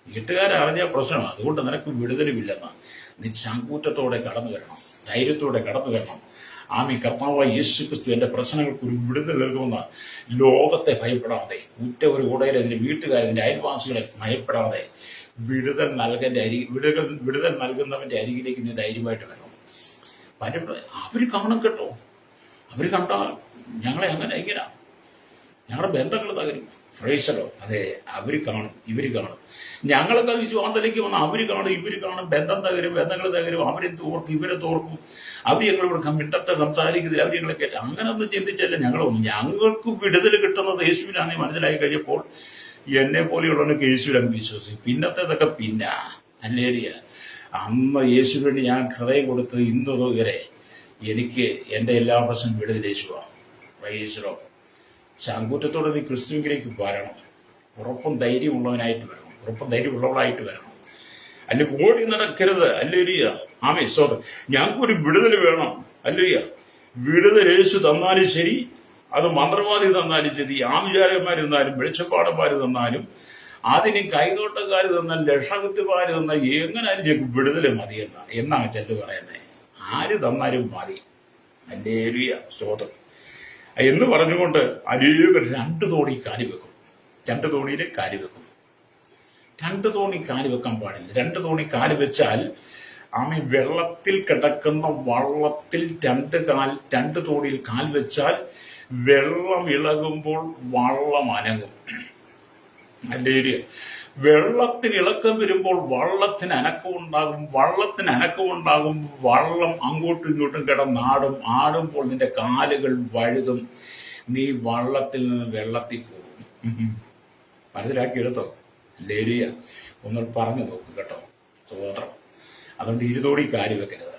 Speaker 1: വീട്ടുകാരെ അറിഞ്ഞാൽ പ്രശ്നമാണ്. അതുകൊണ്ട് നിനക്ക് വിടുതലുമില്ലെന്ന്. നീ ചങ്കൂറ്റത്തോടെ കടന്നു വരണം, ധൈര്യത്തോടെ കടന്നു വരണം. കർത്താവായ യേശുക്രിസ്തു എന്റെ പ്രശ്നങ്ങൾക്ക് ഒരു വിടുതൽ നൽകുന്ന ലോകത്തെ ഭയപ്പെടാതെ, ഉറ്റവർ ഉടയരെ, നിന്റെ വീട്ടുകാരെ, നിന്റെ അയൽവാസികളെ ഭയപ്പെടാതെ വിടുതൽ നൽകുന്നവന്റെ അരികിലേക്ക് നീ ധൈര്യമായിട്ട് വരണം. അവര് കാണും കേട്ടോ. അവര് കണ്ടാൽ ഞങ്ങളെ അങ്ങനെ എങ്ങനെയാ, ഞങ്ങളുടെ ബന്ധങ്ങൾ തകരും. ഫ്രൈസലോ അതെ, അവര് കാണും, ഇവര് കാണും. ഞങ്ങളൊക്കെ വിശ്വാസത്തിലേക്ക് വന്ന് അവര് കാണും, ഇവര് കാണും, ബന്ധം തകരും, ബന്ധങ്ങൾ തകരും. അവരെ തോർക്കും, ഇവരെ തോർക്കും. അവർ ഞങ്ങളിവിടെ മിണ്ടത്തെ സംസാരിക്കുന്നില്ല, അവർ ഞങ്ങളെ കയറ്റും. അങ്ങനെ ഒന്നും ചിന്തിച്ചല്ല ഞങ്ങൾക്ക് വിടുതൽ കിട്ടുന്നത് യേശുവിലാന്ന് മനസ്സിലായി കഴിഞ്ഞപ്പോൾ എന്നെ പോലെയുള്ളവനൊക്കെ യേശുവിലങ്ങ് വിശ്വസിക്കും. പിന്നത്തേതൊക്കെ അല്ലേരിയ അന്ന് യേശുവിന് വേണ്ടി ഞാൻ ഹൃദയം കൊടുത്ത് ഇന്ന് വരെ എനിക്ക് എൻ്റെ എല്ലാ പ്രശ്നം വിടുതൽ യേശുവാണ്. പ്രൈസലോ ചങ്കൂറ്റത്തോടെ നീ ക്രിസ്തുവിലേക്ക് വരണം. ഉറപ്പും ധൈര്യമുള്ളവനായിട്ട് വരണം, ഉറപ്പും ധൈര്യമുള്ളവളായിട്ട് വരണം. അല്ലെങ്കിൽ ഓടി നടക്കരുത്. അല്ലേരിയ സ്വതം ഞങ്ങൾക്കൊരു വിടുതൽ വേണം. അല്ലേരിയ വിടുതൽ യേശു തന്നാലും ശരി, അത് മന്ത്രവാദി തന്നാലും ശരി, ആഭിചാരന്മാർ തന്നാലും വെളിച്ചപ്പാടന്മാർ തന്നാലും അതിന് കൈതോട്ടക്കാർ തന്നാൽ ലക്ഷകൃത്യമാർ തന്നാൽ എങ്ങനാലും ചെക്ക് വിടുതൽ മതി എന്നാണ് ചെല്ലു പറയുന്നത്. ആര് തന്നാലും മതി. ഹല്ലേലൂയ, സ്തോത്രം എന്ന് പറഞ്ഞുകൊണ്ട് അനേകർ 2 തോണി കാലി വെക്കും. 2 തോണിയിൽ കാലി വെക്കും. 2 തോണി കാലി വെക്കാൻ പാടില്ല. 2 തോണി കാലി വെച്ചാൽ വെള്ളത്തിൽ കിടക്കുന്ന വള്ളത്തിൽ 2 തോണിയിൽ കാൽ വെച്ചാൽ വെള്ളം ഇളകുമ്പോൾ വള്ളം അനങ്ങും. അല്ലെങ്കിൽ വെള്ളത്തിന് ഇളക്കം വരുമ്പോൾ വള്ളത്തിന് അനക്കമുണ്ടാകും. വള്ളത്തിന് അനക്കമുണ്ടാകും, വള്ളം അങ്ങോട്ടും ഇങ്ങോട്ടും കിടന്നാടും. ആടുമ്പോൾ നിന്റെ കാലുകൾ വഴുതും, നീ വള്ളത്തിൽ നിന്ന് വെള്ളത്തിൽ പോകും. മനസ്സിലാക്കിയെടുത്തോ? ലേലിയ ഒന്ന് പറഞ്ഞു നോക്കും കേട്ടോ, സ്തോത്രം. അതുകൊണ്ട് 2 തോണി കാല് വെക്കരുത്.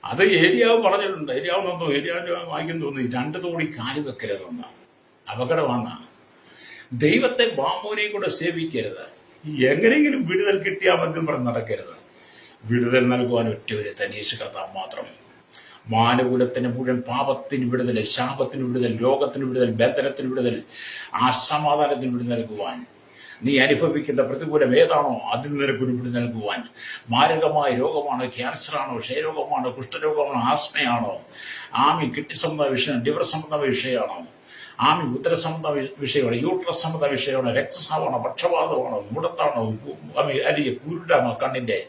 Speaker 1: അത് ഏരിയാവ് പറഞ്ഞിട്ടുണ്ട്. ഏരിയാവിന്റെ വായിക്കുന്നു തോന്നുന്നു 2 തോണി കാല് വെക്കരുതെന്ന അപകടമാണ്. ദൈവത്തെ ബാമോനെയും കൂടെ സേവിക്കരുത്. എങ്ങനെയെങ്കിലും വിടുതൽ കിട്ടിയാൽ മതി പറഞ്ഞ് നടക്കരുത്. വിടുതൽ നൽകുവാൻ ഒറ്റൊരുത്തൻ യേശു കർത്താവ് മാത്രം. മാനകുലത്തിന് മുഴുവൻ പാപത്തിന് വിടുതൽ, ശാപത്തിന് വിടുതൽ, രോഗത്തിന് വിടുതൽ, ബന്ധനത്തിന് വിടുതൽ, അസമാധാനത്തിന് വിടുതൽ നൽകുവാൻ, നീ അനുഭവിക്കുന്ന പ്രതികൂലം ഏതാണോ അതിൽ നിനക്കൊരു വിടുതൽ നൽകുവാൻ, മാരകമായ രോഗമാണോ, ക്യാൻസറാണോ, ക്ഷയരോഗമാണോ, കുഷ്ഠരോഗമാണോ, ആസ്മയാണോ, കിഡ്നി സംബന്ധ വിഷയം, ലിവർ സംബന്ധ വിഷയമാണോ, ഉദര സംബന്ധ വിഷയമാണ്, യൂട്രസ് സംബന്ധ വിഷയമാണോ, രക്തസ്രാവമാണോ, പക്ഷപാതമാണോ, മുടത്താണോ, അല്ലെങ്കിൽ കുരുടാണോ, കണ്ണിന്റെ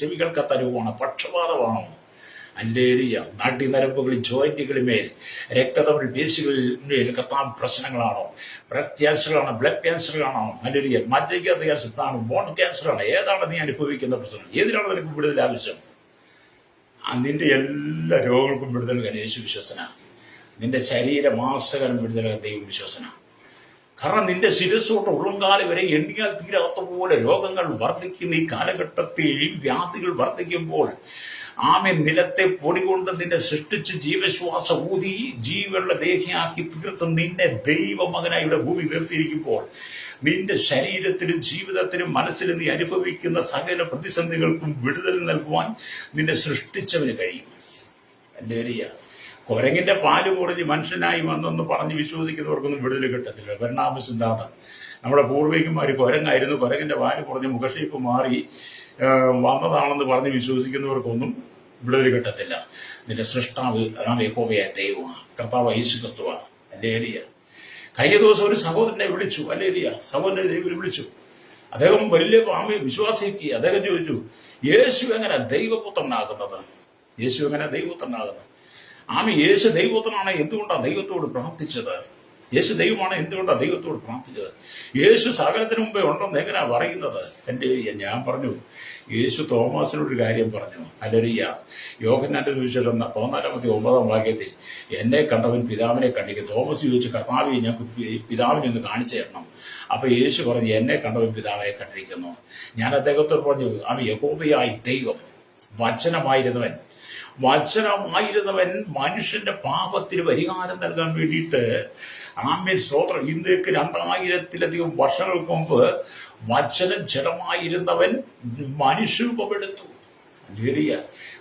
Speaker 1: ചെവികൾക്കത്ത രോഗമാണോ, പക്ഷപാതമാണോ, അല്ലേലിയ, നാഡീനരമ്പുകളിൽ ജോയിന്റുകളിന്മേൽ, രക്തതമിഴ് പേശികളിൽ കർത്താവ് പ്രശ്നങ്ങളാണോ, ബ്ലഡ് ക്യാൻസറാണോ, ബ്ലഡ് ക്യാൻസറാണോ, അല്ലേലിയ, മജ്ജയ്ക്കകത്ത് ക്യാൻസറാണോ, ബോൺ ക്യാൻസറാണോ, ഏതാണ് നീ അനുഭവിക്കുന്ന പ്രശ്നം? ഏതിനാണ് നിനക്ക് വിടുതൽ ആവശ്യം? നിന്റെ എല്ലാ രോഗങ്ങൾക്കും വിടുതൽ യേശു വിശ്വസന. നിന്റെ ശരീരമാസകരം വിടുതൽ ദൈവം വിശ്വസന. കാരണം നിന്റെ ശിരസ്സോട്ട് ഉള്ളംകാലം വരെ എണ്ണിയാൽ തീരാത്ത പോലെ രോഗങ്ങൾ വർദ്ധിക്കുന്ന ഈ കാലഘട്ടത്തിൽ, വ്യാധികൾ വർദ്ധിക്കുമ്പോൾ നിലത്തെ പൊടി കൊണ്ട് നിന്നെ സൃഷ്ടിച്ച് ജീവശ്വാസ ഊതി ജീവനുള്ള ദേഹിയാക്കി തീർത്ത് നിന്നെ ദൈവമകനായി ഇവിടെ ഭൂമി നിർത്തിയിരിക്കുമ്പോൾ, നിന്റെ ശരീരത്തിനും ജീവിതത്തിനും മനസ്സിലും നീ അനുഭവിക്കുന്ന സകല പ്രതിസന്ധികൾക്കും വിടുതൽ നൽകുവാൻ നിന്നെ സൃഷ്ടിച്ചവന് കഴിയും. ഹല്ലേലൂയ. കുരങ്ങിന്റെ പാല് കുടിഞ്ഞ് മനുഷ്യനായി വന്നെന്ന് പറഞ്ഞ് വിശ്വസിക്കുന്നവർക്കൊന്നും വിടുതൽ കിട്ടത്തില്ല. പരിണാമ സിദ്ധാന്തം. നമ്മുടെ പൂർവികന്മാർ കുരങ്ങായിരുന്നു, കുരങ്ങിന്റെ പാല് കുറഞ്ഞ് മുഖഷേപ്പ് മാറി വന്നതാണെന്ന് പറഞ്ഞ് വിശ്വസിക്കുന്നവർക്കൊന്നും വിടുതൽ കിട്ടത്തില്ല. നിന്റെ സൃഷ്ടാവ് യഹോവയായ ദൈവമാണ്, കർത്താവ് യേശു ക്രിസ്തുവാണ്. ഹല്ലേലൂയ. കഴിഞ്ഞ ദിവസം ഒരു സഹോദരനെ വിളിച്ചു. ഹല്ലേലൂയ. സഹോദരനെ ദൈവം വിളിച്ചു. അദ്ദേഹം വലിയ വിശ്വാസിക്ക്. അദ്ദേഹം ചോദിച്ചു, യേശു എങ്ങനെ ദൈവപുത്രനാകുന്നത്? യേശു എങ്ങനെ ദൈവപുത്രനാകുന്നത്? യേശു ദൈവപുത്രനാണ്, എന്തുകൊണ്ടാണ് ദൈവത്തോട് പ്രാർത്ഥിച്ചത്? യേശു ദൈവമാണ്, എന്തുകൊണ്ടാണ് ദൈവത്തോട് പ്രാർത്ഥിച്ചത്? യേശു സകലത്തിന് മുമ്പേ ഉണ്ടെന്ന് എങ്ങനെയാ പറയുന്നത്? ഞാൻ പറഞ്ഞു, യേശു തോമാസിനോടൊരു കാര്യം പറഞ്ഞു. ഹല്ലേലൂയ. യോഹന്നാന്റെ സുവിശേഷം 14-9 വാക്യത്തിൽ, എന്നെ കണ്ടവൻ പിതാവിനെ കണ്ടിരിക്കും. തോമസ് ചോദിച്ചു, കർത്താവേ, ഞങ്ങൾക്ക് പിതാവിനെ ഒന്ന് കാണിച്ചു തരണം. അപ്പൊ യേശു പറഞ്ഞു, എന്നെ കണ്ടവൻ പിതാവിനെ കണ്ടിരിക്കുന്നു. ഞാൻ അദ്ദേഹത്തോട് പറഞ്ഞു, യഹോവയായി ദൈവം, വചനമായിരുന്നവൻ മനുഷ്യന്റെ പാപത്തിന് പരിഹാരം നൽകാൻ വേണ്ടിയിട്ട് സ്തോത്രം, ഇന്നേക്ക് 2000-ലധികം വർഷങ്ങൾക്ക് മുമ്പ് വചനം ജഡമായിരുന്നവൻ മനുഷ്യരൂപമെടുത്തു.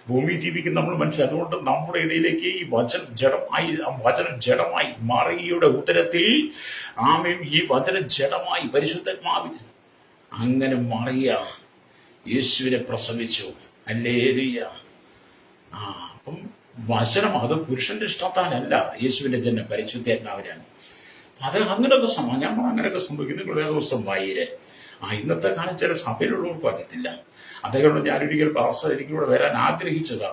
Speaker 1: ഭൂമി ജീവിക്കുന്ന നമ്മൾ മനുഷ്യർ. അതുകൊണ്ട് നമ്മുടെ ഇടയിലേക്ക് ഈ വചനം ജഡമായി മറിയയുടെ ഉദരത്തിൽ ഈ വചനം ജഡമായി പരിശുദ്ധാത്മാവിൽ അങ്ങനെ മറിയ യേശുവിനെ പ്രസവിച്ചു. ഹല്ലേലൂയ. അപ്പം വചനം അത് പുരുഷന്റെ ഇഷ്ടത്താലല്ല യേശുവിന്റെ ജന്മം, പരിശുദ്ധാത്മാവിനാണ്. അത് അങ്ങനെയൊക്കെ ഞാൻ അങ്ങനെയൊക്കെ സംഭവിക്കും. നിങ്ങൾ വേദപുസ്തകം വായിരെ. ഇന്നത്തെ കാലം ചില സഭയിലുള്ളവർക്കും അറിയത്തില്ല. അദ്ദേഹം ഞാനൊരിക്കൽ പാസ്റ്റർ എനിക്കിവിടെ വരാൻ ആഗ്രഹിച്ചതാ.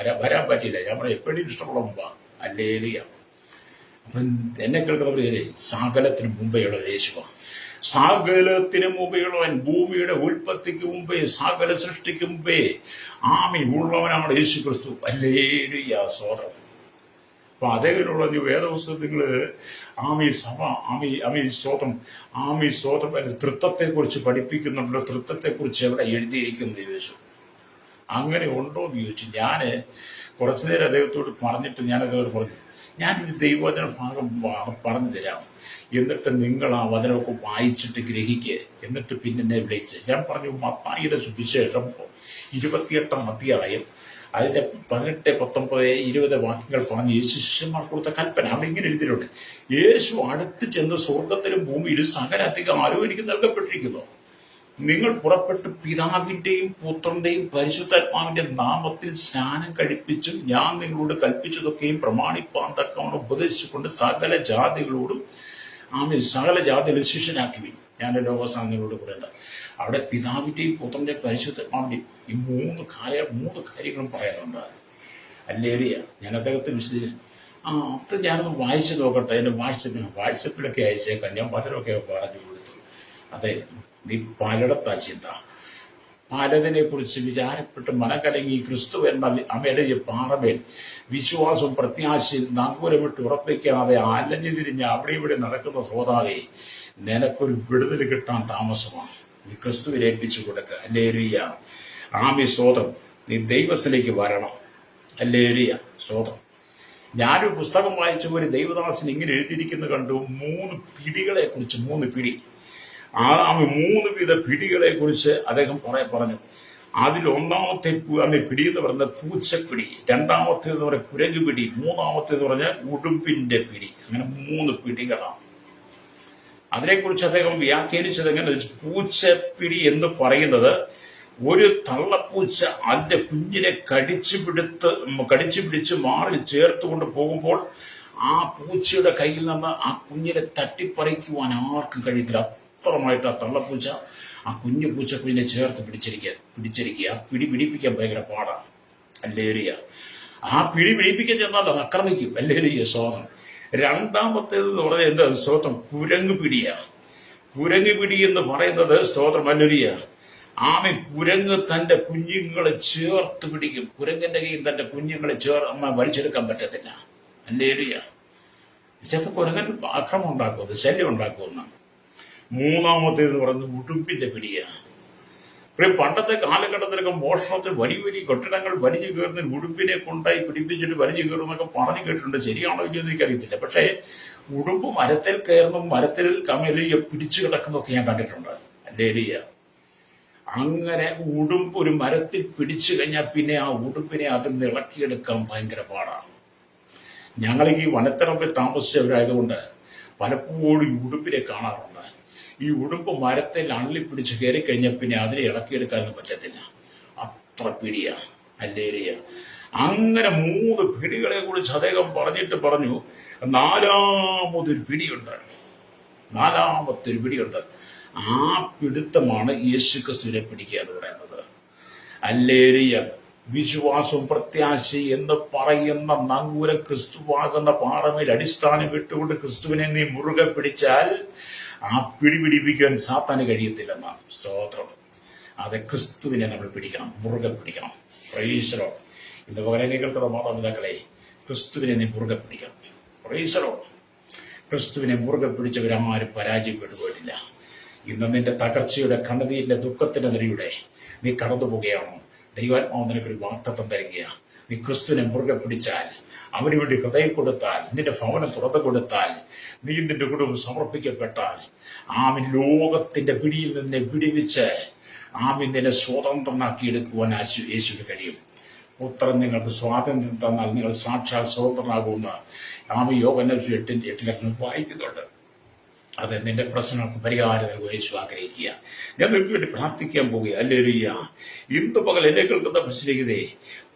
Speaker 1: ഞാൻ വരാൻ പറ്റിയില്ല. ഞാൻ പറയാം, എപ്പോഴും ഇഷ്ടമുള്ള മുമ്പാ. ഹല്ലേലൂയ. അപ്പം എന്നെ കേൾക്കുന്നവരെ, സകലത്തിന് മുമ്പെയുള്ള യേശുവാ. സകലത്തിന് മുമ്പെയുള്ളവൻ, ഭൂമിയുടെ ഉൽപ്പത്തിക്ക് മുമ്പേ, സകല സൃഷ്ടിക്ക് മുമ്പേ ഉള്ളവനാണ് യേശു ക്രിസ്തു. ഹല്ലേലൂയ, സ്തോത്രം. അപ്പൊ അദ്ദേഹത്തിനുള്ള വേദപുസ്തകങ്ങള് സ്തോത്രം തൃത്വത്തെക്കുറിച്ച് പഠിപ്പിക്കുന്നുണ്ടല്ലോ. തൃത്വത്തെക്കുറിച്ച് എവിടെ എഴുതിയിരിക്കുന്നു ചോദിച്ചു. അങ്ങനെ ഉണ്ടോ എന്ന് ചോദിച്ചു. ഞാന് കുറച്ചു നേരം അദ്ദേഹത്തോട് പറഞ്ഞിട്ട് ഞാൻ അദ്ദേഹത്തോട് പറഞ്ഞു, ഞാനൊരു ദൈവവചന ഭാഗം പറഞ്ഞു തരാം, എന്നിട്ട് നിങ്ങൾ ആ വചനമൊക്കെ വായിച്ചിട്ട് ഗ്രഹിക്കുക, എന്നിട്ട് പിന്നെ എന്നെ വിളിച്ച്. ഞാൻ പറഞ്ഞു, മത്തായിയുടെ സുവിശേഷം 28-ാം അധ്യായം അതിന്റെ 18, 19, 20 വാക്യങ്ങൾ പറഞ്ഞ് യേശു ശിഷ്യന്മാർ കൊടുത്ത കൽപ്പന അവിടെ ഇങ്ങനെ എഴുതിയിട്ടുണ്ട്. യേശു അടുത്ത് ചെന്ന് സ്വർഗത്തിലും ഭൂമിയിലും സകല അധികാരവും എനിക്ക് നൽകപ്പെട്ടിരിക്കുന്നു. നിങ്ങൾ പുറപ്പെട്ട് പിതാവിന്റെയും പുത്രന്റെയും പരിശുദ്ധാത്മാവിന്റെ നാമത്തിൽ സ്നാനം കഴിപ്പിച്ചും ഞാൻ നിങ്ങളോട് കൽപ്പിച്ചതൊക്കെയും പ്രമാണിപ്പാൻ തക്കവണ്ണം ഉപദേശിച്ചുകൊണ്ട് സകല ജാതികളോടും സകല ജാതികളും ശിഷ്യനാക്കുവിൻ. ഞാൻ ലോകസാൻ നിങ്ങളോട് കൂടെ ഉണ്ട്. അവിടെ പിതാവിന്റെയും പുത്രന്റെയും പരിശുദ്ധാത്മാവിന്റെയും ഈ മൂന്ന് കാര്യങ്ങളും പറയാനുണ്ട്. ഹല്ലേലൂയ. ഞാൻ അദ്ദേഹത്തെ അത് ഞാനൊന്ന് വായിച്ചു നോക്കട്ടെ. എൻ്റെ വാട്സപ്പിലൊക്കെ അയച്ചേക്കാം. ഞാൻ പലരൊക്കെ പറഞ്ഞു കൊടുത്തു. അതെ, നീ പലയിടത്താ ചിന്ത, പലതിനെ കുറിച്ച് വിചാരപ്പെട്ട് മനക്കലങ്ങി ക്രിസ്തു എന്ന അമേരിയ പാറമേൽ വിശ്വാസവും പ്രത്യാശയും നങ്കൂരമിട്ട് ഉറപ്പിക്കാതെ അലഞ്ഞു തിരിഞ്ഞ് അവിടെ ഇവിടെ നടക്കുന്ന ശ്രോതാവേ, നിനക്കൊരു വിടുതൽ കിട്ടാൻ താമസമാണ്. നീ ക്രിസ്തുവിനെ ഏൽപ്പിച്ചു കൊടുക്കുക. ഹല്ലേലൂയ. സ്തോത്രം. നീ ദൈവത്തിലേക്ക് വരണം. ഹല്ലേലൂയ. സ്തോത്രം. ഞാനൊരു പുസ്തകം വായിച്ച ഒരു ദൈവദാസൻ ഇങ്ങനെ എഴുതിയിരിക്കുന്നത് കണ്ടു. 3 പിടികളെ കുറിച്ച്. 3 പിടി. 3 വിധ പിടികളെ കുറിച്ച് അദ്ദേഹം പറഞ്ഞു. അതിൽ ഒന്നാമത്തെ പിടി എന്ന് പറയുന്നത് പൂച്ചപ്പിടി, രണ്ടാമത്തേന്ന് പറഞ്ഞ കുരങ്ങ് പിടി, മൂന്നാമത്തേന്ന് പറഞ്ഞ ഉടുമ്പിന്റെ പിടി. അങ്ങനെ 3 പിടികളാണ്. അതിനെക്കുറിച്ച് അദ്ദേഹം വ്യാഖ്യാനിച്ചത് എങ്ങനെ? പൂച്ചപ്പിടി എന്ന് പറയുന്നത് ഒരു തള്ളപ്പൂച്ച അതിന്റെ കുഞ്ഞിനെ കടിച്ചു പിടിച്ച് മാറി ചേർത്തുകൊണ്ട് പോകുമ്പോൾ ആ പൂച്ചയുടെ കയ്യിൽ നിന്ന് ആ കുഞ്ഞിനെ തട്ടിപ്പറിക്കുവാൻ ആർക്കും കഴിയത്തില്ല. അത്രമായിട്ട് ആ തള്ളപ്പൂച്ച ആ കുഞ്ഞു പൂച്ചക്കുഞ്ഞിനെ ചേർത്ത് പിടിച്ചിരിക്കുക. ആ പിടി പിടിപ്പിക്കാൻ ഭയങ്കര പാടാണ്. ഹല്ലേലൂയ. ആ പിടി പിടിപ്പിക്കാൻ ചെന്നാൽ അത് ആക്രമിക്കും. ഹല്ലേലൂയ. സ്തോത്രം. രണ്ടാമത്തേത് എന്ന് പറഞ്ഞാൽ എന്താ? സ്തോത്രം. കുരങ്ങ് പിടിയാ. കുരങ്ങ് പിടി എന്ന് പറയുന്നത് സ്തോത്രം. ഹല്ലേലൂയ. കുരങ്ങ് തന്റെ കുഞ്ഞുങ്ങളെ ചേർത്ത് പിടിക്കും. കുരങ്ങിന്റെ കയ്യിൽ തന്റെ കുഞ്ഞുങ്ങളെ വലിച്ചെടുക്കാൻ പറ്റത്തില്ല. ഹല്ലേലൂയ. കുരങ്ങൻ അക്രമം ഉണ്ടാക്കുന്നത്, ശല്യം ഉണ്ടാക്കുമെന്നാണ്. മൂന്നാമത്തേന്ന് പറയുന്നത് ഉടുമ്പിന്റെ പിടിയാ. പണ്ടത്തെ കാലഘട്ടത്തിലൊക്കെ മോഷണത്തിൽ വലിയ വലിയ കെട്ടിടങ്ങൾ വലിഞ്ഞു കയറുന്ന ഉടുമ്പിനെ കൊണ്ടായി പിടിപ്പിച്ചിട്ട് വലിഞ്ഞു കയറുന്നൊക്കെ പറഞ്ഞു കേട്ടിട്ടുണ്ട്. ശരിയാണോ ഇല്ലെന്ന് എനിക്കറിയത്തില്ല. പക്ഷേ ഉടുമ്പ് മരത്തിൽ കയറുന്നു, മരത്തിൽ കമലിയ പിടിച്ചു കിടക്കുന്നൊക്കെ ഞാൻ കണ്ടിട്ടുണ്ട്. ഹല്ലേലൂയ. അങ്ങനെ ഉടുമ്പ് ഒരു മരത്തിൽ പിടിച്ചു കഴിഞ്ഞാൽ പിന്നെ ആ ഉടുമ്പിനെ അതിൽ നിന്ന് ഇളക്കിയെടുക്കാൻ ഭയങ്കര പാടാണ്. ഞങ്ങൾ ഈ വനത്തിറമ്പിൽ താമസിച്ചവരായതുകൊണ്ട് പലപ്പോഴും ഈ ഉടുമ്പിനെ കാണാറുണ്ട്. ഈ ഉടുമ്പ് മരത്തിൽ അള്ളിപ്പിടിച്ച് കയറി കഴിഞ്ഞാൽ പിന്നെ അതിനെ ഇളക്കിയെടുക്കാനൊന്നും പറ്റത്തില്ല. അത്ര പിടിയാ. ഹല്ലേലൂയ. അങ്ങനെ 3 പിടികളെ കുറിച്ച് അദ്ദേഹം പറഞ്ഞു. നാലാമത്തെ ഒരു പിടിയുണ്ട്. ആ പിടുത്തമാണ് യേശുക്രിസ്തുവിനെ പിടിക്കുക എന്ന് പറയുന്നത്. ഹല്ലേലൂയ. വിശ്വാസവും പ്രത്യാശയും എന്ന് പറയുന്ന നങ്കൂരം ക്രിസ്തുവാകുന്ന പാറമേൽ അടിസ്ഥാനം വിട്ടുകൊണ്ട് ക്രിസ്തുവിനെ നീ മുറുകെ പിടിച്ചാൽ ആ പിടി പിടിപ്പിക്കാൻ സാത്താന് കഴിയത്തില്ലെന്നാണ്. സ്തോത്രം. അത് ക്രിസ്തുവിനെ നമ്മൾ പിടിക്കണം, മുറുകെ പിടിക്കണം. Praise Lord. ഇന്ന് പകരേക്കുള്ള മാതാപിതാക്കളെ, ക്രിസ്തുവിനെ നീ മുറുകെ പിടിക്കണം. Praise Lord. ക്രിസ്തുവിനെ മുറുകെ പിടിച്ചവരാരും പരാജയപ്പെട്ടു പോയിട്ടില്ല. ഇന്ന് നിന്റെ തകർച്ചയുടെ കണ്ണുനീരിന്റെ ദുഃഖത്തിന്റെ നിരയുടെ നീ കടന്നു പോവുകയാണോ? ദൈവാത്മാവ് നിനക്കൊരു വാഗ്ദത്തം തരികയാണ്. നീ ക്രിസ്തുവിനെ മുറുകെ പിടിച്ചാൽ, അവന് വേണ്ടി ഹൃദയം കൊടുത്താൽ, നിന്റെ ഭവനം തുറന്നു കൊടുത്താൽ, നീ നിന്റെ കുടുംബം സമർപ്പിക്കപ്പെട്ടാൽ, ലോകത്തിന്റെ പിടിയിൽ നിന്നെ വിടിവിച്ച് നിന്നെ സ്വതന്ത്രനാക്കി എടുക്കുവാൻ യേശുവിന് കഴിയും. പുത്രൻ നിങ്ങൾക്ക് സ്വാതന്ത്ര്യം തന്നാൽ നിങ്ങൾ സാക്ഷാൽ സ്വതന്ത്രനാകുമെന്ന് യോഹന്നാൻ 8:8 വായിക്കുന്നുണ്ട്. അത് നിന്റെ പ്രശ്നങ്ങൾക്ക് പരിഹാരം നൽകുക യേശു ആഗ്രഹിക്കുക. ഞാൻ നിങ്ങൾക്ക് വേണ്ടി പ്രാർത്ഥിക്കാൻ പോവുക. ഹല്ലേലൂയ. ഇന്ന് പകൽ എന്നെ കേൾക്കുന്ന പ്രശ്നേ,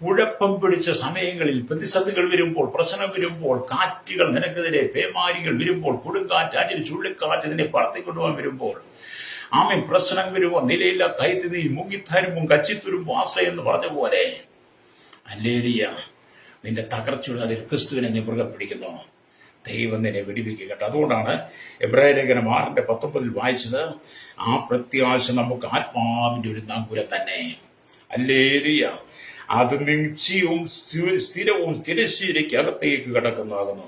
Speaker 1: കുഴപ്പം പിടിച്ച സമയങ്ങളിൽ, പ്രതിസന്ധികൾ വരുമ്പോൾ, പ്രശ്നം വരുമ്പോൾ, കാറ്റുകൾ നിനക്കെതിരെ, പേമാരികൾ വരുമ്പോൾ, കൊടുങ്കാറ്റ്, അതിന് ചുഴലിക്കാറ്റ് നിന്നെ പറത്തിക്കൊണ്ടുപോകാൻ വരുമ്പോൾ, പ്രശ്നം വരുമ്പോൾ, നിലയില്ല കയറ്റി മുങ്ങിത്തരുമ്പും കച്ചിത്തുരുമ്പും ആശ്രയം എന്ന് പറഞ്ഞ പോലെ, ഹല്ലേലൂയ, നിന്റെ തകർച്ചയുടെ ക്രിസ്തുവിനെ നീ മുറുകെ പിടിക്കുന്നു. ദൈവം നിന്നെ വിടിവിക്കുക കേട്ടോ. അതുകൊണ്ടാണ് എബ്രായലേഖനം 6:19 വായിച്ചത്, ആ പ്രത്യാശ നമുക്ക് ആത്മാവിന്റെ ഒരു നങ്കൂരം തന്നെ. ഹല്ലേലൂയ. അത് നിശ്ചയവും സ്ഥിരവും തിരശ്ശീലയ്ക്ക് അകത്തേക്ക് കിടക്കുന്നതാകുന്നു.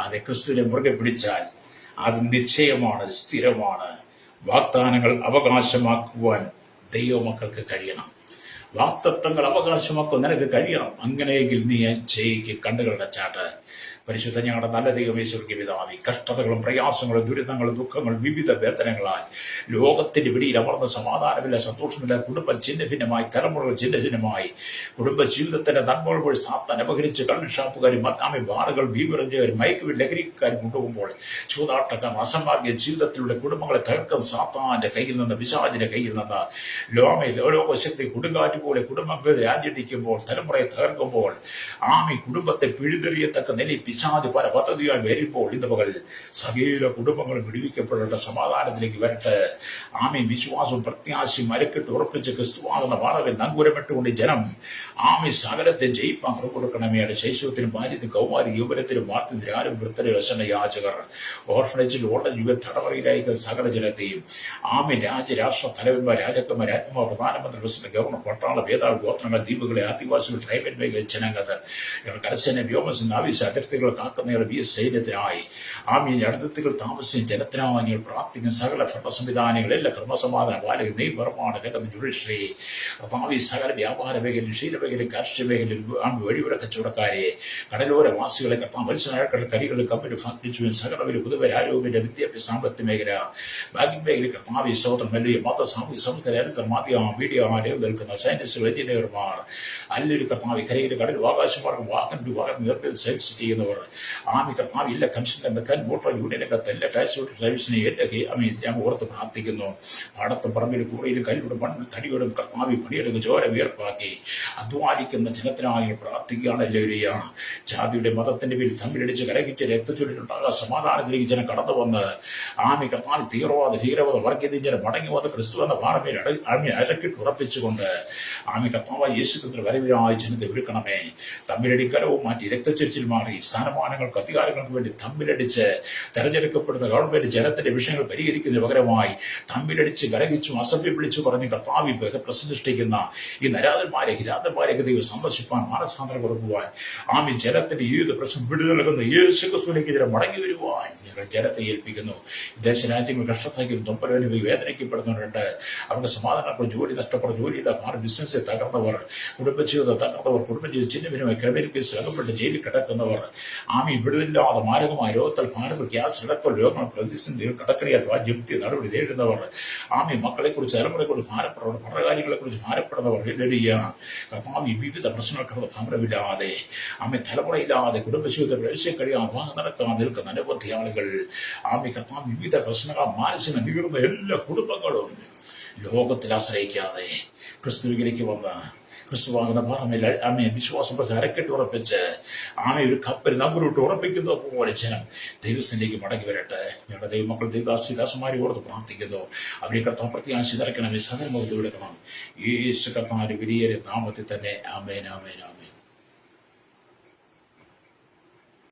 Speaker 1: അത് ക്രിസ്തുവിനെ മുറുകെ പിടിച്ചാൽ അത് നിശ്ചയമാണ്, സ്ഥിരമാണ്. വാഗ്ദാനങ്ങൾ അവകാശമാക്കുവാൻ ദൈവമക്കൾക്ക് കഴിയണം. വാഗ്ദത്തങ്ങൾ അവകാശമാക്കുവാൻ നിനക്ക് കഴിയണം. അങ്ങനെയെങ്കിൽ നീ ചെയ്യിക്ക് കണ്ണുകളുടെ ചാട്ട്. പരിശുദ്ധ ഞങ്ങളുടെ നല്ല ദൈവമേ സ്വർഗ്ഗീയ പിതാവേ, കഷ്ടതകളും പ്രയാസങ്ങളും ദുരിതങ്ങളും ദുഃഖങ്ങളും വിവിധ വേദനകളാൽ ലോകത്തിന്റെ പിടിയിൽ അമർന്ന സമാധാനമില്ല, സന്തോഷമില്ല, കുടുംബം ചിന്ന ഭിന്നമായി, തലമുറകൾ ചിന്ന ഭിന്നമായി, കുടുംബ ജീവിതത്തിന്റെ നന്മകൾ വഴി സാത്താൻ അപഹരിച്ച് കള്ളുഷാപ്പുകാരും മറ്റാമി ബാറുകൾ ബീവറഞ്ചുകാരും മയക്കുവിൽ ലഹരിക്കാരും കൊണ്ടുപോകുമ്പോൾ ചൂതാട്ടക്കാർ അസംഭാഗ്യ ജീവിതത്തിലൂടെ കുടുംബങ്ങളെ തകർക്കുന്ന സാത്താന്റെ കയ്യിൽ നിന്ന്, പിശാചിന്റെ കയ്യിൽ നിന്ന് ലോകശക്തി കൊടുങ്കാറ്റ് പോലെ കുടുംബങ്ങൾ രാജ്യടിക്കുമ്പോൾ, തലമുറയെ തകർക്കുമ്പോൾ, കുടുംബത്തെ പിഴുതെറിയത്തക്ക നിലയിൽ പിശാച് പല പദ്ധതിയായി വരുമ്പോൾ ഇന്ന് പകൽ സകല കുടുംബങ്ങൾ വിടുവിക്കപ്പെടേണ്ട, സമാധാനത്തിലേക്ക് വരട്ടെ. വിശ്വാസവും പ്രത്യാശയും മരക്കെട്ട് ഉറപ്പിച്ച് ക്രിസ്തുവാകുന്ന വാളവിൽ നങ്കൂരമിട്ടുകൊണ്ട് ജനം സകലത്തെ ജയിപ്പാൻ കൊടുക്കണമേ. ശൈശവത്തിനും ബാല്യത്തിനും കൗമാരി യുവനത്തിനും വാർത്തത്തിനും ആരും വൃത്തര വ്യസന യാചകർ, ഓർഫനേജിൽ ഓർഡർ യുവ തടവറയിലായിരിക്കുന്ന സകല ജനത്തെയും രാഷ്ട്ര തലവന്മാർ, രാജാക്കന്മാർ, രാജ്ഞിമാർ, പ്രധാനമന്ത്രി, പ്രസിഡന്റ്, ഗവർണർ, പട്ടാള, വേദാൾ, ഗോത്രങ്ങൾ, ദ്വീപുകളെ, ആദിവാസികൾ, ട്രൈബൽ മേഖല ജനങ്ങൾ, കരസേന, വ്യോമസേന, ആവശ്യ അതിർത്തികൾ കാക്കുന്നവരുടെ ബി എസ് സൈന്യത്തിനായി അടുത്തത്തികൾ താമസിക്കും ജനത്തിനായി പ്രാർത്ഥിക്കുന്ന സകല ഭരണ സംവിധാനങ്ങൾ, എല്ലാ ക്രമസമാധാന പാലക, നിയമനിർമ്മാണ രംഗം, ജുഡീഷ്യറി, സകല വ്യാപാര മേഖലയിൽ, ക്ഷീരമേഖലയിൽ, കാർഷിക മേഖലയിൽ വഴിവിട കച്ചവടക്കാരെ, കടലോരവാസികളെ, മത്സ്യക്കടൽ കരികളിൽ കമ്പനി ഫാക്ടറി, സകലവര് പുതുവര ആരോഗ്യ, വിദ്യാഭ്യാസ, സാമ്പത്തിക മേഖല, ബാങ്കിംഗ് മേഖലയിൽ കർത്താവ് സഹോദരൻ, വലിയ മത, സാമൂഹിക, സംസ്കാര, മാധ്യമ, മീഡിയ നിൽക്കുന്ന സയന്റിസ്റ്റുകൾ, എഞ്ചിനീയർമാർ, അല്ലെങ്കിൽ കർത്താവ് കരയിൽ, കടൽ, ആകാശമാർഗം, വാഹനം നിർമ്മിത സയൻസ് ചെയ്യുന്നവർ, കർത്താവ് എല്ലാ കൺസ്ട്രക്ഷൻ മെക്കാൻ, മോട്ടോർ യൂണിയൻ രംഗത്ത് എല്ലാ ടാക്സി ഡ്രൈവേഴ്സിനെ ഞാൻ ഓർത്ത് പ്രാർത്ഥിക്കുന്നു. പാടത്തും പറമ്പിലും കൂറയിലും കല്ലിലും മണ്ണിലും തടിയോടും കർത്താവ് പണിയെടുക്കും ചോര വിയർപ്പാക്കി അധ്വാനിക്കുന്ന ജനത്തിനായി പ്രാർത്ഥിക്കുകയാണ്. എല്ലാവരെയും ജാതിയുടെ മതത്തിന്റെ പേരിൽ തമ്മിലടിച്ച് കലഹിച്ച് രക്തച്ചൊല്ലിട്ടുണ്ടാകാൻ സമാധാനത്തിലേക്ക് ജനം കടന്നു വന്ന് കർത്താവ് ഭീകരവാദ വർഗീയ ജനം മടങ്ങി വന്ന് ക്രിസ്തു എന്ന ഭാരമേൽ അരക്കിട്ട് ഉറപ്പിച്ചുകൊണ്ട് കർത്താവ് യേശുക്രിസ്തുവിന്റെ വരവിനായി ജനത്തെ ഒരുക്കണമേ. തമ്മിലടി കലവും മാറ്റി രക്തച്ചൊരിച്ചിൽ മാറി സ്ഥാനമാനങ്ങൾക്ക് അധികാരങ്ങൾക്ക് വേണ്ടി തമ്മിലടിച്ച് തെരഞ്ഞെടുക്കപ്പെടുന്ന ഗവൺമെന്റ് ജനത്തിന്റെ വിഷയങ്ങൾ പരിഹരിക്കുന്നതിന് പകരമായി തമ്മിലടിച്ച് കലഹിച്ചും അസഭ്യം വിളിച്ചു പറഞ്ഞ് കർത്താവ് പ്രതിഷ്ഠിക്കുന്ന ഈ നരാധന്മാരെ ഹിരാധന്മാരെയൊക്കെ ദൈവം സന്ദർശിപ്പാൻ, മാനസാന്തരം കൊടുക്കുവാൻ, ജനത്തിന്റെ ഏത് പ്രശ്നം വിടുതൽ നൽകുന്ന യേശുക്രിസ്തുവിലേക്ക് ഇതിനെ മടങ്ങി വരുവാൻ ഞങ്ങൾ ജനത്തെ ഏൽപ്പിക്കുന്നു. ദേശരാജ്യങ്ങൾ കഷ്ടത്തേക്കും നൊമ്പരവനും വേദനയ്ക്കപ്പെടുന്നവരുണ്ട്. അവർക്ക് സമാധാനം, ജോലി നഷ്ടപ്പെടുന്ന, ജോലിയില്ല, ബിസിനസ് തകർന്നവർ, കുടുംബജീവിതം തകർന്നവർ, കുടുംബജീവിതം ചിഹ്നവിനുമായി ക്രിമിനൽ കേസ് അകപ്പെട്ട് ജയിലിൽ കിടക്കുന്നവർ, വിടുതലില്ലാതെ മാരകമായ രോഗത്താൽ ഭാരങ്ങൾ, ക്യാൻസർ അടക്കം രോഗങ്ങൾ, പ്രതിസന്ധികൾ, കടക്കണിയാൽ ജപ്തി നടപടി നേരിടുന്നവർ, തലമുറയെക്കുറിച്ച് തലമുറയെക്കുറിച്ച് ഭാരപ്പെടുന്നവർ, ഭരണകാര്യങ്ങളെക്കുറിച്ച് ഭാരപ്പെടുന്നവർ, കർത്താവ് വിവിധ പ്രശ്നങ്ങൾ ഭാരമില്ലാതെ തലമുറയില്ലാതെ കുടുംബജീവിതത്തിൽ പ്രവേശിക്കാൻ കഴിയാൻ വാങ്ങി നടക്കാൻ നിൽക്കുന്ന അനവധി ആളുകൾ, കർത്താവ് വിവിധ പ്രശ്നങ്ങൾ മാനസിക നീറുന്ന എല്ലാ കുടുംബങ്ങളും ലോകത്തിൽ ആശ്രയിക്കാതെ ക്രിസ്തുവിലേക്ക് വന്ന് ക്രിസ്തുവാകുന്ന ഭാഗമില്ല വിശ്വാസം അരക്കെട്ട് ഉറപ്പിച്ച് ഒരു കപ്പൽ നങ്കൂരിട്ട് ഉറപ്പിക്കുന്ന പോലെ ജനം ദൈവത്തിലേക്ക് മടങ്ങി വരട്ടെ. ഞങ്ങളുടെ ദൈവമക്കൾ ദൈവദാസിദാസന്മാരെ ഓർത്ത് പ്രാർത്ഥിക്കുന്നു. അവരെ കർത്താവ് പ്രത്യാശ തരക്കണം, സകലം എടുക്കണം. യേശു കർത്താവിന്റെ വലിയ നാമത്തിൽ തന്നെ ആമേൻ, ആമേൻ, ആമേൻ.